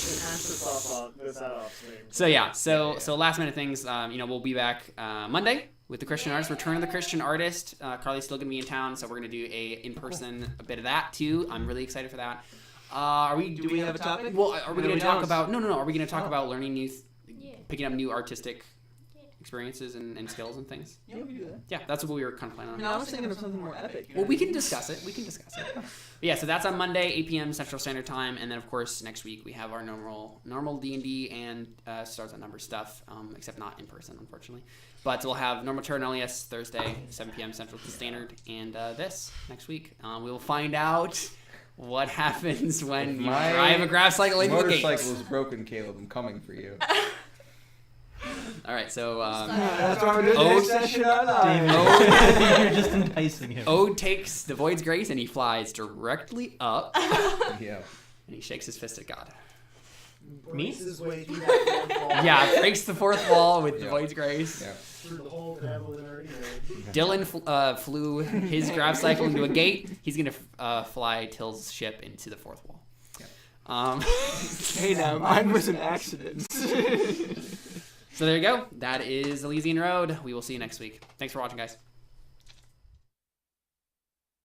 So yeah, so last minute things. We'll be back Monday with the Christian artist, Return of the Christian Artist. Carly's still gonna be in town, so we're gonna do a bit of that too. I'm really excited for that. Do we have a topic? Well, are we No, gonna we talk don't. about? No. Are we gonna talk about learning new, Yeah. picking up new artistic experiences and skills and things? Yeah, we can do that. Yeah, that's what we were kind of planning on. I mean, I was thinking of something more epic. Well, we can discuss it. But yeah, so that's on Monday, 8 p.m. Central Standard Time, and then of course next week we have our normal D&D and Stars on Numbers stuff, except not in person, unfortunately. But we'll have normal turn LES Thursday, 7 p.m. Central Standard, and this next week we will find out what happens when you My drive a Gravcycle into a gate. Motorcycle is broken, Caleb. I'm coming for you. All right, so That's what we're doing Oh, next session. You're just enticing him. Ode takes the Void's Grace and he flies directly up, Yeah. and he shakes his fist at God. Me? His way through that fourth wall. Yeah, breaks the fourth wall with the Yeah. Void's Grace. Yeah. Through the hole that Evelyn already made. Dylan flew his Gravcycle into a gate. He's gonna fly Till's ship into the fourth wall. Hey, now mine was an accident. So there you go. That is Elysian Road. We will see you next week. Thanks for watching, guys.